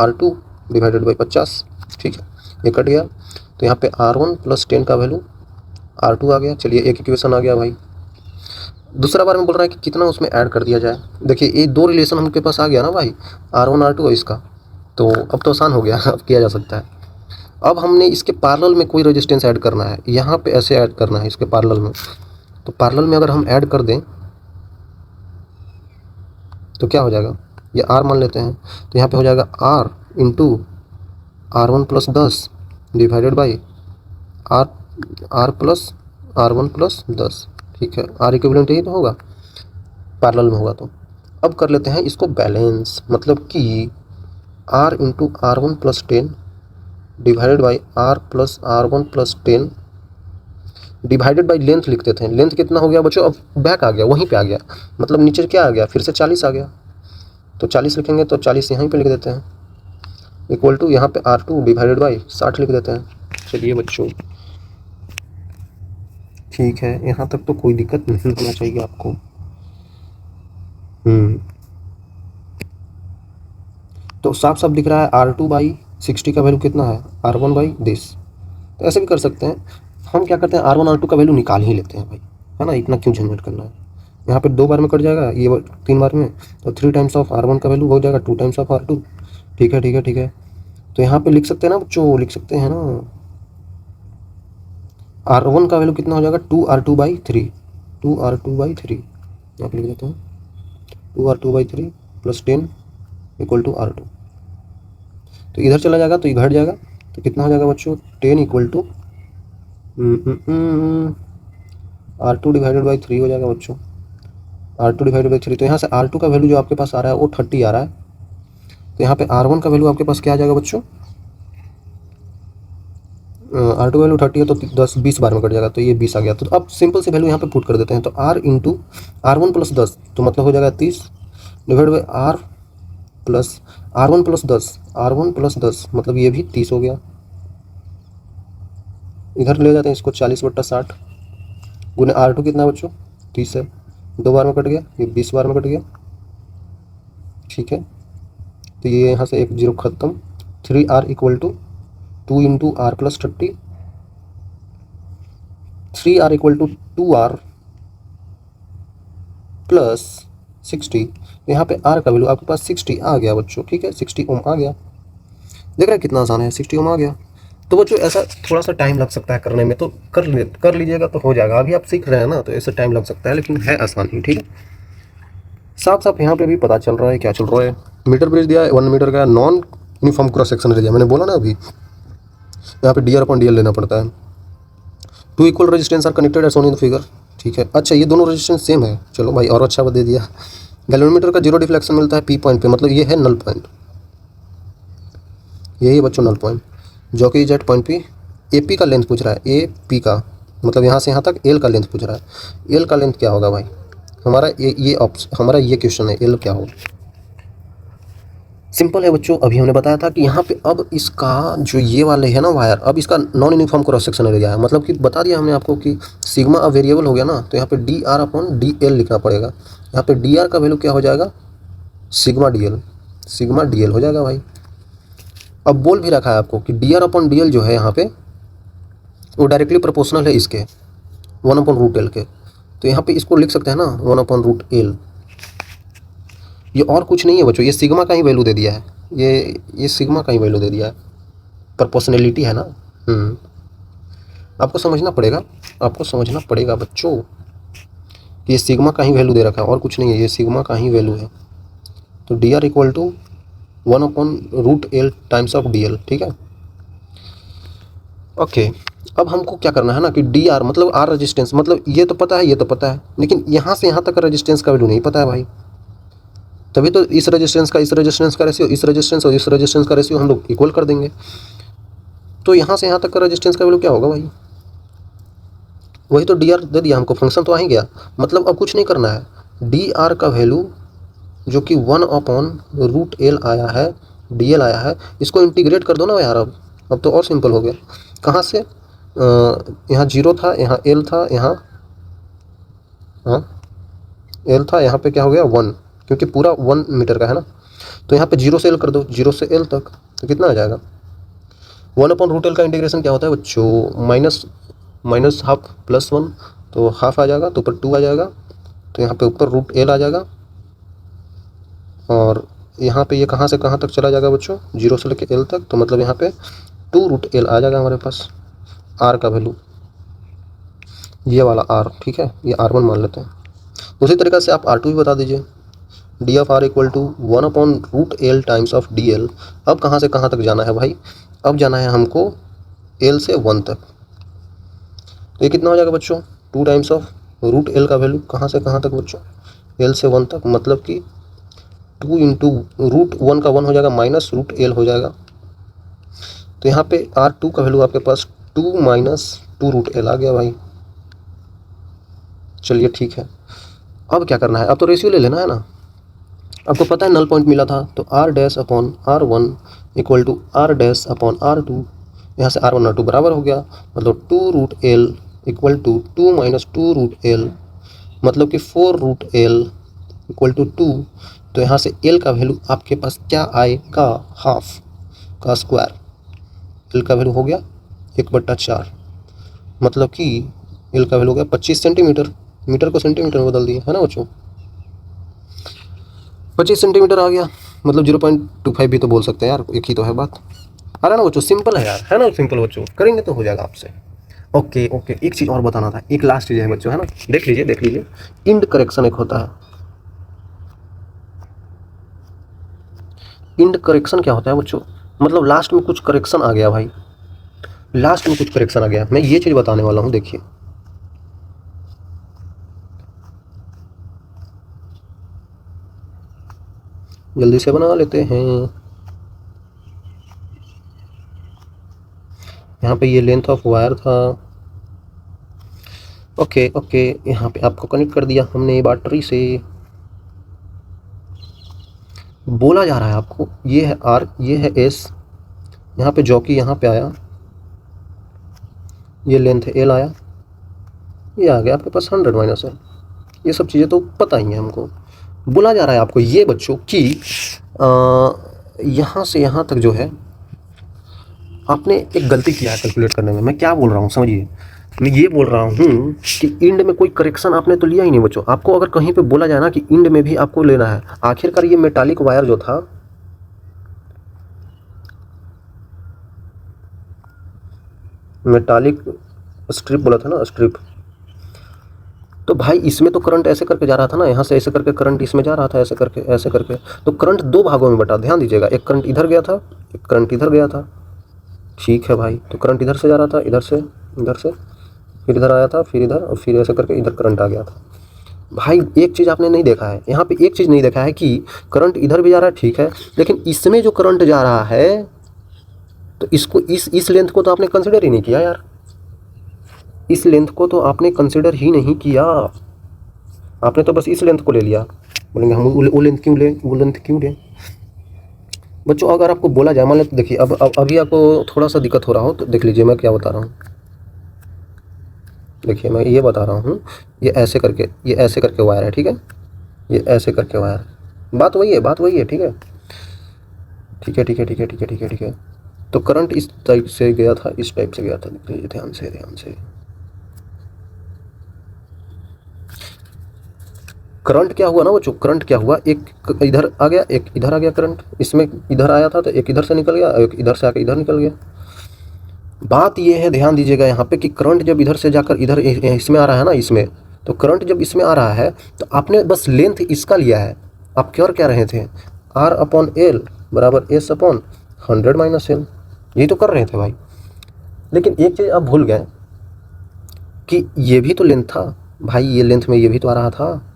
R2 डिवाइडेड बाई 50, ठीक है। ये कट गया तो यहाँ पे R1 प्लस 10 का वैल्यू R2 आ गया। चलिए एक इक्वेशन आ गया भाई। दूसरा बार में बोल रहा है कि कितना उसमें ऐड कर दिया जाए। देखिए ये दो रिलेशन हमके पास आ गया ना भाई, R1 R2 और इसका, तो अब तो आसान हो गया, अब किया जा सकता है। अब हमने इसके पैरेलल में कोई रेजिस्टेंस ऐड करना है, यहाँ पे ऐसे ऐड करना है इसके पैरेलल में। तो पैरेलल में अगर हम ऐड कर दें तो क्या हो जाएगा, ये R मान लेते हैं, तो यहाँ पे हो जाएगा R into R1 plus 10 divided by R plus R1 plus 10, ठीक है। R इक्विवेलेंट यही तो होगा, पैरेलल में होगा। तो अब कर लेते हैं इसको बैलेंस, मतलब कि R into R1 plus 10 divided by R plus R1 plus 10 divided by length लिख देते हैं। लेंथ कितना हो गया बच्चों, अब बैक आ गया, वहीं पे आ गया, मतलब नीचे क्या आ गया, फिर से 40 आ गया, तो 40 लिखेंगे तो 40 यहीं पे लिख देते हैं, इक्वल टू यहाँ पे R2 डिवाइडेड बाई 60 लिख देते हैं। चलिए बच्चों ठीक है, यहाँ तक तो कोई दिक्कत नहीं होना चाहिए आपको। तो साफ साफ दिख रहा है R2 बाई 60 का वैल्यू कितना है, R1 बाई 10। तो ऐसे भी कर सकते हैं, हम क्या करते हैं R1 R2 का वैल्यू निकाल ही लेते हैं भाई, है ना, इतना क्यों झंझट करना है। यहाँ पे 2 बार में कट जाएगा, ये 3 बार में, तो 3 टाइम्स ऑफ R1 का वैल्यू हो जाएगा 2 टाइम्स ऑफ R2, ठीक है ठीक है ठीक है। तो यहाँ पे लिख सकते हैं ना बच्चों, लिख सकते हैं ना, R1 का वैल्यू कितना हो जाएगा 2R2 बाई 3, 2R2 बाई 3, यहाँ पे लिख देते हैं 2R2 by 3 plus 10 equal to R2। तो इधर चला जाएगा तो ये घट जाएगा, तो कितना हो जाएगा बच्चों 10 equal to R2 divided by 3 हो जाएगा बच्चों, R2 डिवाइडेड बाई 3। तो यहाँ से R2 का वैल्यू जो आपके पास आ रहा है वो 30 आ रहा है, तो यहाँ पे R1 का वैल्यू आपके पास क्या आ जाएगा बच्चों, R2 वैल्यू 30 है तो 20 बार में कट जाएगा, तो ये 20 आ गया। तो अब सिंपल सी वैल्यू यहाँ पे पुट कर देते हैं, तो R इंटू R1 प्लस 10, तो मतलब हो जाएगा 30 divide by R plus R1 plus 10, R1 plus 10 मतलब ये भी 30 हो गया। इधर ले जाते हैं इसको 40/60 गुने R2 कितना बच्चों 30 है, 2 बार में कट गया, ये 20 बार में कट गया। ठीक है, तो ये यहाँ से एक जीरो खत्म। 3R equal to 2 into R plus 30, 3R equal to 2R plus 60। यहाँ पे R का वैल्यू आपके पास 60 आ गया बच्चों। ठीक है, 60 ओम आ गया। देख रहे हैं कितना आसान है, 60 ओम आ गया। तो बच्चों ऐसा थोड़ा सा टाइम लग सकता है करने में, तो कर लीजिएगा तो हो जाएगा। अभी आप सीख रहे हैं ना, तो ऐसा टाइम लग सकता है, लेकिन है आसान ही। ठीक है, साफ साफ यहाँ पे भी पता चल रहा है क्या चल रहा है। मीटर ब्रिज दिया है 1 मीटर का, non uniform cross section area मैंने बोला ना अभी, यहाँ पे DR/DL लेना पड़ता है। 2 equal resistance are connected as shown in the figure. ठीक है, अच्छा ये दोनों रेजिस्टेंस सेम है, चलो भाई और अच्छा दे दिया। गैल्वेनोमीटर का 0 डिफ्लेक्शन मिलता है P पॉइंट पे, मतलब ये है नल पॉइंट, यही है बच्चों नल पॉइंट, जो कि जेट पॉइंट पे AP का लेंथ पूछ रहा है, AP का मतलब यहाँ से यहाँ तक L का लेंथ पूछ रहा है। L का लेंथ क्या होगा भाई, हमारा हमारा ये क्वेश्चन है, L क्या होगा। सिंपल है बच्चों, अभी हमने बताया था कि यहाँ पे अब इसका जो ये वाले है ना वायर, अब इसका non uniform cross section area है, मतलब कि बता दिया हमने आपको कि सिग्मा अब वेरिएबल हो गया ना, तो यहाँ पे DR/DL लिखना पड़ेगा। यहाँ पे DR का वैल्यू क्या हो जाएगा, सिग्मा DL हो जाएगा भाई। अब बोल भी रखा है आपको कि DR/DL जो है यहाँ पे वो डायरेक्टली प्रोपोर्शनल है इसके 1/√L के, तो यहाँ पे इसको लिख सकते हैं ना 1/√L। ये और कुछ नहीं है बच्चों, ये सिग्मा का ही वैल्यू दे दिया है, ये सिग्मा का ही वैल्यू दे दिया है, प्रोपोर्शनलिटी है ना। आपको समझना पड़ेगा बच्चों कि ये सिग्मा का ही वैल्यू दे रखा है और कुछ नहीं है, ये सिग्मा का ही वैल्यू है। तो DR equal to 1/√L times of DL। ठीक है, ओके। अब हमको क्या करना है ना कि DR मतलब R रेजिस्टेंस, मतलब ये तो पता है, लेकिन यहाँ से यहाँ तक का रेजिस्टेंस का वैल्यू नहीं पता है भाई। तभी तो इस रेजिस्टेंस का रेशियो, इस रेजिस्टेंस और इस रेजिस्टेंस का रेशियो हम लोग इक्वल कर देंगे। तो यहाँ से यहाँ तक का रेजिस्टेंस का वैल्यू क्या होगा भाई, वही तो DR दे दिया हमको, फंक्शन तो आ ही गया। मतलब अब कुछ नहीं करना है, DR का वैल्यू जो कि 1/√L आया है, DL आया है, इसको इंटीग्रेट कर दो ना यार। अब तो और सिंपल हो गया। कहाँ से, यहाँ 0 था, यहाँ L था, यहाँ L था, यहाँ पे क्या हो गया 1, क्योंकि पूरा 1 मीटर का है ना। तो यहाँ पे 0 से L कर दो, 0 से L तक, तो कितना आ जाएगा 1/√L का इंटीग्रेशन क्या होता है बच्चों, माइनस हाफ प्लस 1, तो हाफ आ जाएगा, तो ऊपर 2 आ जाएगा, तो यहाँ पे ऊपर √L आ जाएगा। और यहाँ पे ये कहाँ से कहाँ तक चला जाएगा बच्चों, 0 से लेकर L तक, तो मतलब यहाँ पे 2√L आ जाएगा हमारे पास। R का वैल्यू ये वाला R, ठीक है, ये R1 मान लेते हैं। उसी तरीक़े से आप R2 भी बता दीजिए, D of R equal to 1/√L times of DL। अब कहाँ से कहाँ तक जाना है भाई, अब जाना है हमको L से 1 तक, तो ये कितना हो जाएगा बच्चों 2 टाइम्स ऑफ √L का वैल्यू कहाँ से कहाँ तक बच्चों, L से 1 तक, मतलब कि 2 इंटू √1 का 1 हो जाएगा, माइनस √L हो जाएगा। तो यहाँ पे R2 का वैल्यू आपके पास 2 माइनस 2√L आ गया भाई। चलिए ठीक है, अब क्या करना है, अब तो रेशियो ले लेना है ना। आपको पता है नल पॉइंट मिला था, तो R'/R1 इक्वल टू R'/R2। यहाँ से R1 R2 बराबर हो गया, मतलब 2√L equal to 2 minus 2√L, मतलब कि 4√L इक्वल टू 2। तो यहाँ से L का वैल्यू आपके पास क्या आएगा, हाफ का स्क्वायर। L का वैल्यू हो गया 1/4, मतलब कि L का वैल्यू हो गया 25 सेंटीमीटर। मीटर को सेंटीमीटर में बदल दिए है ना बच्चों, 25 सेंटीमीटर आ गया, मतलब 0.25 भी तो बोल सकते हैं यार, एक ही तो है बात। आ रहा ना बच्चों, सिंपल है यार, है ना सिंपल बच्चों, करेंगे तो हो जाएगा आपसे। ओके, एक चीज़ और बताना था, एक लास्ट चीज़ है बच्चों, है ना, देख लीजिए इंड करेक्शन एक होता है। इंड करेक्शन क्या होता है बच्चों, मतलब लास्ट में कुछ करेक्शन आ गया भाई, लास्ट में कुछ करेक्शन आ गया, मैं ये चीज़ बताने वाला हूँ। देखिए जल्दी से बना लेते हैं। यहाँ पे ये लेंथ ऑफ वायर था, ओके, यहाँ पे आपको कनेक्ट कर दिया हमने बैटरी से। बोला जा रहा है आपको ये है आर, ये है एस, यहाँ पे जॉकी यहाँ पे आया, ये लेंथ एल आया, ये आ गया आपके पास 100 माइनस एल। ये सब चीज़ें तो पता ही है हमको। बोला जा रहा है आपको ये बच्चों कि यहाँ से यहाँ तक जो है आपने एक गलती किया है कैलकुलेट करने में। मैं क्या बोल रहा हूँ समझिए, मैं ये बोल रहा हूँ कि इंड में कोई करेक्शन आपने तो लिया ही नहीं बच्चों। आपको अगर कहीं पे बोला जाए ना कि इंड में भी आपको लेना है, आखिरकार ये मेटालिक वायर जो था, मेटालिक स्ट्रिप बोला था ना, स्ट्रिप, तो भाई इसमें तो करंट ऐसे करके जा रहा था ना, यहाँ से ऐसे करके करंट इसमें जा रहा था, ऐसे करके ऐसे करके। तो करंट दो भागों में बटा, ध्यान दीजिएगा, एक करंट इधर गया था, एक करंट इधर गया था। ठीक है भाई, तो करंट इधर से जा रहा था, इधर से फिर इधर आया था, फिर इधर, और फिर ऐसे करके इधर करंट आ गया था। भाई एक चीज़ आपने नहीं देखा है, यहाँ पे एक चीज़ नहीं देखा है कि करंट इधर भी जा रहा है, ठीक है, लेकिन इसमें जो करंट जा रहा है तो इसको इस लेंथ को तो आपने कंसिडर ही नहीं किया यार। इस लेंथ को तो आपने कंसिडर ही नहीं किया, आपने तो बस इस लेंथ को ले लिया। बोलेंगे हम वो लेंथ क्यों लें, वो लेंथ क्यों लें। बच्चों अगर आपको बोला जाए, मान लो देखिए, अब अभी आपको थोड़ा सा दिक्कत हो रहा हो तो देख लीजिए मैं क्या बता रहा हूँ। देखिए मैं ये बता रहा हूँ, ये ऐसे करके वायर है, ठीक है, ये ऐसे करके वायर, बात वही है, ठीक है, ठीक है, ठीक है, ठीक है, ठीक है, ठीक है, ठीक है। तो करंट इस टाइप से गया था, इस टाइप से गया था, देख लीजिए ध्यान से। करंट क्या हुआ ना बच्चों, करंट क्या हुआ, एक इधर आ गया, एक इधर आ गया करंट, इसमें इधर आया था तो एक इधर से निकल गया, एक इधर से आकर इधर निकल गया। बात ये है, ध्यान दीजिएगा यहाँ पे, कि करंट जब इधर से जाकर इधर इसमें आ रहा है ना, इसमें, तो करंट जब इसमें आ रहा है तो आपने बस लेंथ इसका लिया है। आप क्या रहे थे, R अपॉन एल बराबर S अपॉन 100 माइनस एल, यही तो कर रहे थे भाई। लेकिन एक चीज़ आप भूल गए कि ये भी तो लेंथ था भाई, ये लेंथ में ये भी तो आ रहा था,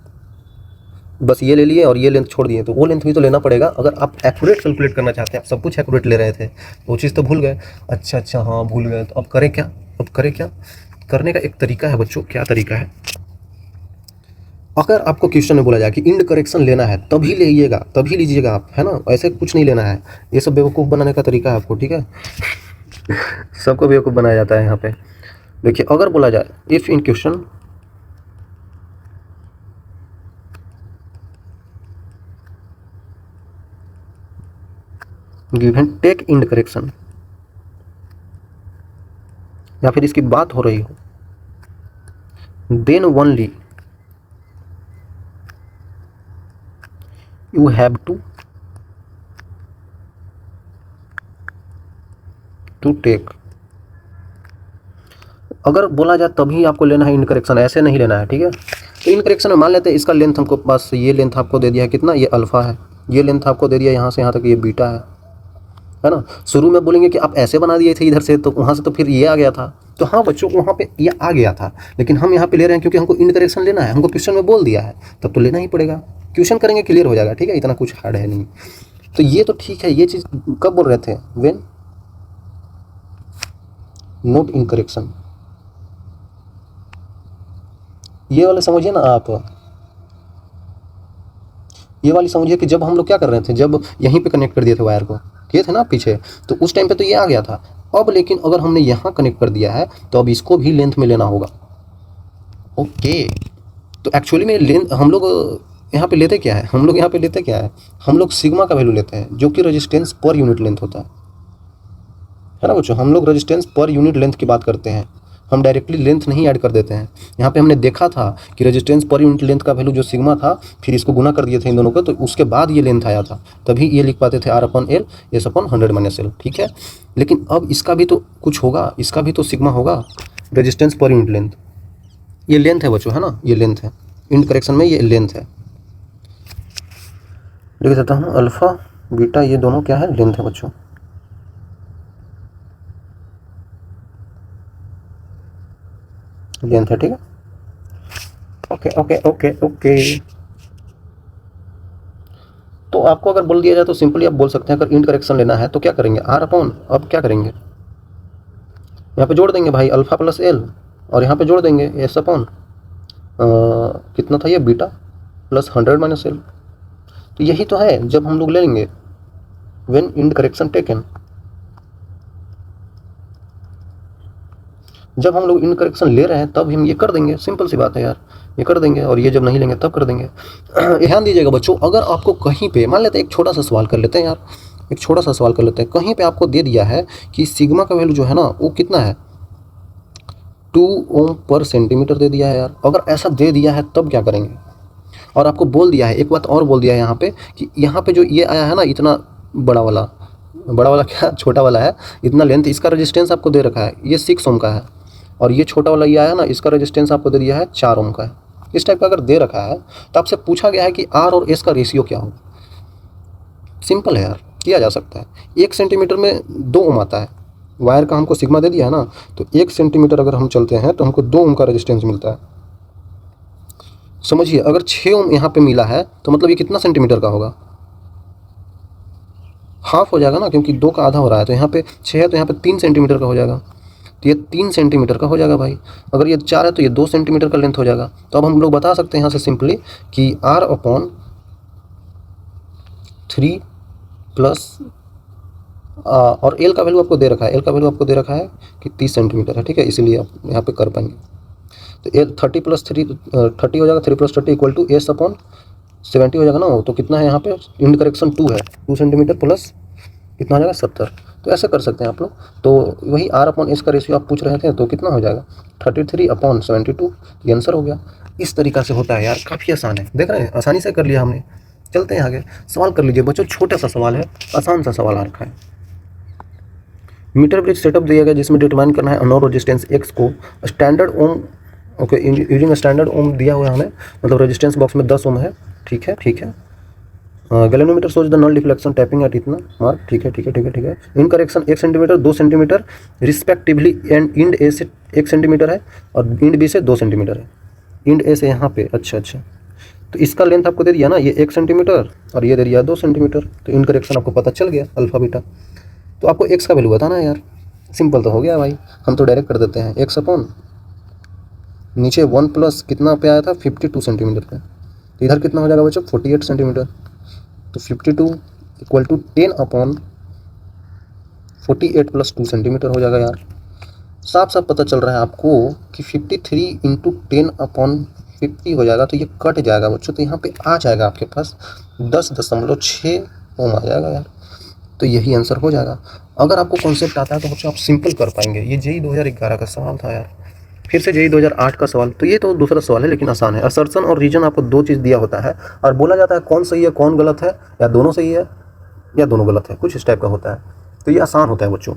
बस ये ले लिए और ये लेंथ छोड़ दिए, तो वो लेंथ भी तो लेना पड़ेगा। अगर आप एक्यूरेट कैलकुलेट करना चाहते हैं, आप सब कुछ एक्यूरेट ले रहे थे, वो चीज़ तो भूल गए। अच्छा हाँ भूल गए, तो अब करें क्या, करने का एक तरीका है बच्चों। क्या तरीका है, अगर आपको क्वेश्चन में बोला जाए कि इंड करेक्शन लेना है तभी लीजिएगा आप, है ना, ऐसे कुछ नहीं लेना है। ये सब बेवकूफ़ बनाने का तरीका है आपको, ठीक है। सबको बेवकूफ़ बनाया जाता है यहाँ पे। देखिए अगर बोला जाए, if in question given take end correction, या फिर इसकी बात हो रही हो, then only you have to take. अगर बोला जाए तभी आपको लेना है इंड करेक्शन, ऐसे नहीं लेना है, ठीक है। तो इंड करेक्शन में मान लेते हैं इसका लेंथ हमको पास, ये लेंथ आपको दे दिया है कितना, ये अल्फा है, ये लेंथ आपको दे दिया यहाँ से यहाँ तक ये बीटा है ना। शुरू में बोलेंगे कि आप ऐसे बना दिए थे इधर से, तो वहाँ से तो फिर ये आ गया था। तो हाँ बच्चों, वहाँ पे ये आ गया था, लेकिन हम यहाँ पे ले रहे हैं क्योंकि हमको इंड करेक्शन लेना है, हमको क्वेश्चन में बोल दिया है, तब तो लेना ही पड़ेगा। क्वेश्चन करेंगे क्लियर हो जाएगा, ठीक है, इतना कुछ हार्ड है नहीं। तो ये तो ठीक है, ये चीज़ कब बोल रहे थे, व्हेन नोट इन करेक्शन, ये वाले समझिए ना आप, ये वाली समझिए कि जब हम लोग क्या कर रहे थे, जब यहीं पे कनेक्ट कर दिए थे वायर को, किए थे ना पीछे, तो उस टाइम पे तो ये आ गया था। अब लेकिन अगर हमने यहाँ कनेक्ट कर दिया है तो अब इसको भी लेंथ में लेना होगा। ओके, तो एक्चुअली में लेंथ हम लोग यहाँ पे लेते क्या है, हम लोग सिग्मा का वैल्यू लेते हैं, जो कि रेजिस्टेंस पर यूनिट लेंथ होता है ना बच्चों। हम लोग रेजिस्टेंस पर यूनिट लेंथ की बात करते हैं, हम डायरेक्टली लेंथ नहीं ऐड कर देते हैं। यहाँ पे हमने देखा था कि रेजिस्टेंस पर यूनिट लेंथ का वैल्यू जो सिग्मा था, फिर इसको गुना कर दिए थे इन दोनों को, तो उसके बाद ये लेंथ आया था, तभी ये लिख पाते थे R upon L S upon 100 minus L, ठीक है। लेकिन अब इसका भी तो कुछ होगा, इसका भी तो सिग्मा होगा, रेजिस्टेंस पर यूनिट लेंथ, ये लेंथ है बच्चों, है ना, ये लेंथ है, इंड करेक्शन में ये लेंथ है। लिख देता हूँ, अल्फ़ा बीटा ये दोनों क्या है, लेंथ है बच्चों। लेंथ है, ठीक है। Okay okay okay okay. तो आपको अगर बोल दिया जाए तो सिंपली आप बोल सकते हैं, अगर इंड करेक्शन लेना है तो क्या करेंगे, R अपॉन, अब क्या करेंगे, यहाँ पे जोड़ देंगे भाई अल्फ़ा प्लस एल, और यहाँ पे जोड़ देंगे S अपॉन कितना था ये, बीटा प्लस 100 माइनस एल। तो यही तो है जब हम लोग ले लेंगे व्हेन इन करेक्शन टेकन, जब हम लोग इन करेक्शन ले रहे हैं तब हम ये कर देंगे, सिंपल सी बात है यार, ये कर देंगे। और ये जब नहीं लेंगे तब कर देंगे। ध्यान दीजिएगा बच्चों, अगर आपको कहीं पे मान लेते हैं, एक छोटा सा सवाल कर लेते हैं यार, एक छोटा सा सवाल कर लेते हैं। कहीं पे आपको दे दिया है कि सिग्मा का वैल्यू जो है ना वो कितना है, 2 ओम पर सेंटीमीटर दे दिया है यार। अगर ऐसा दे दिया है तब क्या करेंगे? और आपको बोल दिया है, एक बात और बोल दिया है यहाँ पे कि यहाँ पे जो ये आया है ना इतना बड़ा वाला क्या छोटा वाला है, इतना लेंथ, इसका रेजिस्टेंस आपको दे रखा है, ये 6 ओम का है। और ये छोटा वाला ये आया ना, इसका रेजिस्टेंस आपको दे दिया है 4 ओम का है। इस टाइप का अगर दे रखा है तो आपसे पूछा गया है कि आर और एस का रेशियो क्या होगा। सिंपल है यार, किया जा सकता है। 1 सेंटीमीटर में 2 ओम आता है, वायर का हमको सिग्मा दे दिया है ना, तो 1 सेंटीमीटर अगर हम चलते हैं तो हमको 2 ओम का रेजिस्टेंस मिलता है। समझिए, अगर 6 ओम यहाँ पे मिला है तो मतलब ये कितना सेंटीमीटर का होगा, हाफ हो जाएगा ना, क्योंकि 2 का आधा हो रहा है। तो यहाँ पे 6 है तो यहाँ पे 3 सेंटीमीटर का हो जाएगा, तो ये 3 सेंटीमीटर का हो जाएगा भाई। अगर ये 4 है तो ये 2 सेंटीमीटर का लेंथ हो जाएगा। तो अब हम लोग बता सकते हैं यहाँ से सिंपली कि R/3 प्लस और एल का वैल्यू आपको दे रखा है, एल का वैल्यू आपको दे रखा है कि 30 सेंटीमीटर है, ठीक है, इसीलिए आप यहाँ पे कर पाएंगे। तो एल 30 + 3 30 हो जाएगा, 3 + 30 = S/70 हो जाएगा ना। तो कितना है यहाँ पे, इंड करेक्शन 2 है, 2 सेंटीमीटर प्लस कितना हो जाएगा 70। तो ऐसे कर सकते हैं आप लोग। तो वही R/S का रेशियो आप पूछ रहे थे, तो कितना हो जाएगा 33/72, ये आंसर हो गया। इस तरीक़ा से होता है यार, काफ़ी आसान है, देख रहे हैं, आसानी से कर लिया हमने। चलते हैं आगे, सवाल कर लीजिए बच्चों, छोटा सा सवाल है, आसान सा सवाल आ रखा है। मीटर ब्रिज सेटअप दिया गया जिसमें डिटरमाइन करना है अननोन रेजिस्टेंस X को स्टैंडर्ड ओम, ओके, यूजिंग स्टैंडर्ड ओम दिया हुआ है हमें, मतलब रेजिस्टेंस बॉक्स में 10 ओम है, ठीक है। Galvanometer shows the non deflection tapping at इतना मार्क, ठीक है। In correction 1 centimetre 2 centimetre respectively, and end A से 1 सेंटीमीटर है और इंड बी से 2 सेंटीमीटर है। इंड ए से यहाँ पे, अच्छा, तो इसका लेंथ आपको दे दिया ना, ये 1 सेंटीमीटर और ये दे दिया 2 सेंटीमीटर। तो इन करेक्शन आपको पता चल गया, अल्फा बीटा। तो आपको एक्स का वैल्यू बताना है यार, सिंपल तो हो गया भाई, हम तो डायरेक्ट कर देते हैं। एक्स अपॉन नीचे 1 प्लस कितना पे आया था 52 सेंटीमीटर पे, तो इधर कितना हो जाएगा बच्चों 48 सेंटीमीटर। तो 52 = 10/48 + 2 सेंटीमीटर हो जाएगा यार। साफ पता चल रहा है आपको कि 53 × 10/50 हो जाएगा, तो ये कट जाएगा बच्चों, तो यहाँ पे आ जाएगा आपके पास 10.6 ओम आ जाएगा यार। तो यही आंसर हो जाएगा। अगर आपको कॉन्सेप्ट आता है तो बच्चों आप सिंपल कर पाएंगे। ये जेईई 2011 का सवाल था यार, फिर से जेईई 2008 का सवाल। तो ये तो दूसरा सवाल है लेकिन आसान है। असर्शन और रीजन आपको 2 चीज़ दिया होता है और बोला जाता है कौन सही है कौन गलत है, या दोनों सही है या दोनों गलत है, कुछ इस टाइप का होता है। तो ये आसान होता है बच्चों।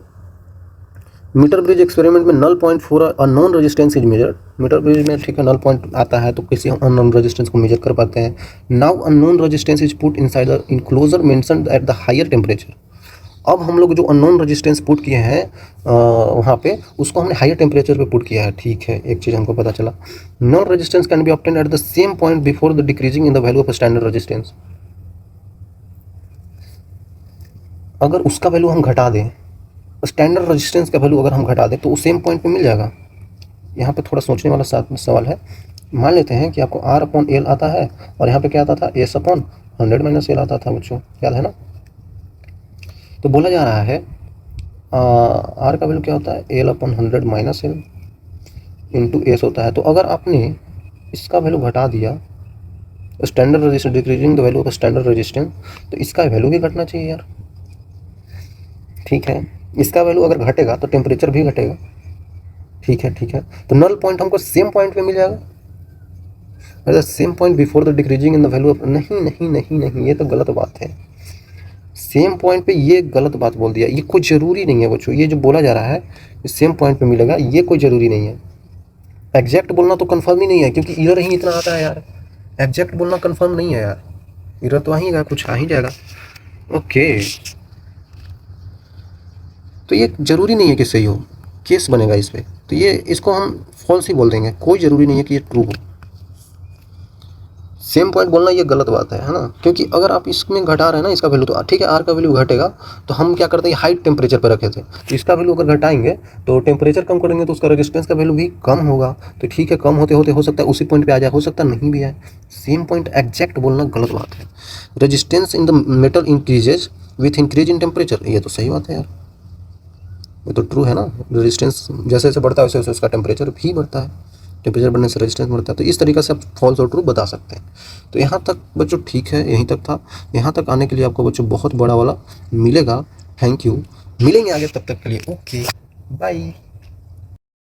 मीटर ब्रिज एक्सपेरिमेंट में null point for unknown resistance is measured. Metre bridge में ठीक है नल पॉइंट आता है तो किसी अननोन रेजिस्टेंस को मेजर कर पाते हैं। Now unknown resistance is put inside the enclosure mentioned at the higher temperature. अब हम लोग जो अननोन रेजिस्टेंस पुट किए हैं वहाँ पे, उसको हमने हायर टेम्परेचर पे पुट किया है, ठीक है। एक चीज़ हमको पता चला, non resistance can be obtained at the same point before the decreasing in the value of standard resistance. अगर उसका वैल्यू हम घटा दें, स्टैंडर्ड रेजिस्टेंस का वैल्यू अगर हम घटा दें तो उस सेम पॉइंट पे मिल जाएगा। यहाँ पे थोड़ा सोचने वाला सवाल है। मान लेते हैं कि आपको R/L आता है और यहाँ पे क्या आता था S/100 - L आता था बच्चों, याद है ना। तो बोला जा रहा है R का वैल्यू क्या होता है L/100 - L इंटू S होता है। तो अगर आपने इसका वैल्यू घटा दिया, standard resistance decreasing the value of standard resistance, तो इसका वैल्यू भी घटना चाहिए यार, ठीक है। इसका वैल्यू अगर घटेगा तो टेम्परेचर भी घटेगा, ठीक है। तो नल पॉइंट हमको सेम पॉइंट पे मिल जाएगा, same point before the decreasing in the value of, नहीं, ये तो गलत बात है। सेम पॉइंट पे ये गलत बात बोल दिया, ये कोई ज़रूरी नहीं है बच्चों। ये जो बोला जा रहा है सेम पॉइंट पे मिलेगा, ये कोई ज़रूरी नहीं है। एग्जैक्ट बोलना तो कंफर्म ही नहीं है, क्योंकि इधर ही इतना आता है यार। एग्जैक्ट बोलना कंफर्म नहीं है यार, इधर तो आ ही जाएगा, कुछ आ ही जाएगा। ओके, तो ये ज़रूरी नहीं है कि सही हो, केस बनेगा इस पर। तो ये इसको हम फॉल्स ही बोल देंगे, कोई ज़रूरी नहीं है कि ये ट्रू हो। सेम पॉइंट बोलना ये गलत बात है ना, क्योंकि अगर आप इसमें घटा रहे हैं ना इसका वैल्यू, तो ठीक है आर का वैल्यू घटेगा, तो हम क्या करते हैं हाई टेम्परेचर पर रखे थे, तो इसका वैल्यू अगर घटाएंगे तो टेम्परेचर कम करेंगे तो उसका रेजिस्टेंस का वैल्यू भी कम होगा। तो ठीक है, कम होते होते हो सकता है उसी पॉइंट पे आ जाए, हो सकता है नहीं भी आए। सेम पॉइंट एग्जैक्ट बोलना गलत बात है। Resistance in the metal increases with increase in temperature, ये तो सही बात है यार, ये तो ट्रू है ना। रेजिस्टेंस जैसे जैसे बढ़ता है वैसे वैसे उसका टेम्परेचर भी बढ़ता है, टेम्परेचर बढ़ने से रेजिस्टेंस बढ़ता है। तो इस तरीके से आप फॉल्स और ट्रू बता सकते हैं। तो यहाँ तक बच्चों ठीक है, यहीं तक था। यहाँ तक आने के लिए आपको बच्चों बहुत बड़ा वाला मिलेगा। थैंक यू, मिलेंगे आगे, तब तक के लिए ओके बाय।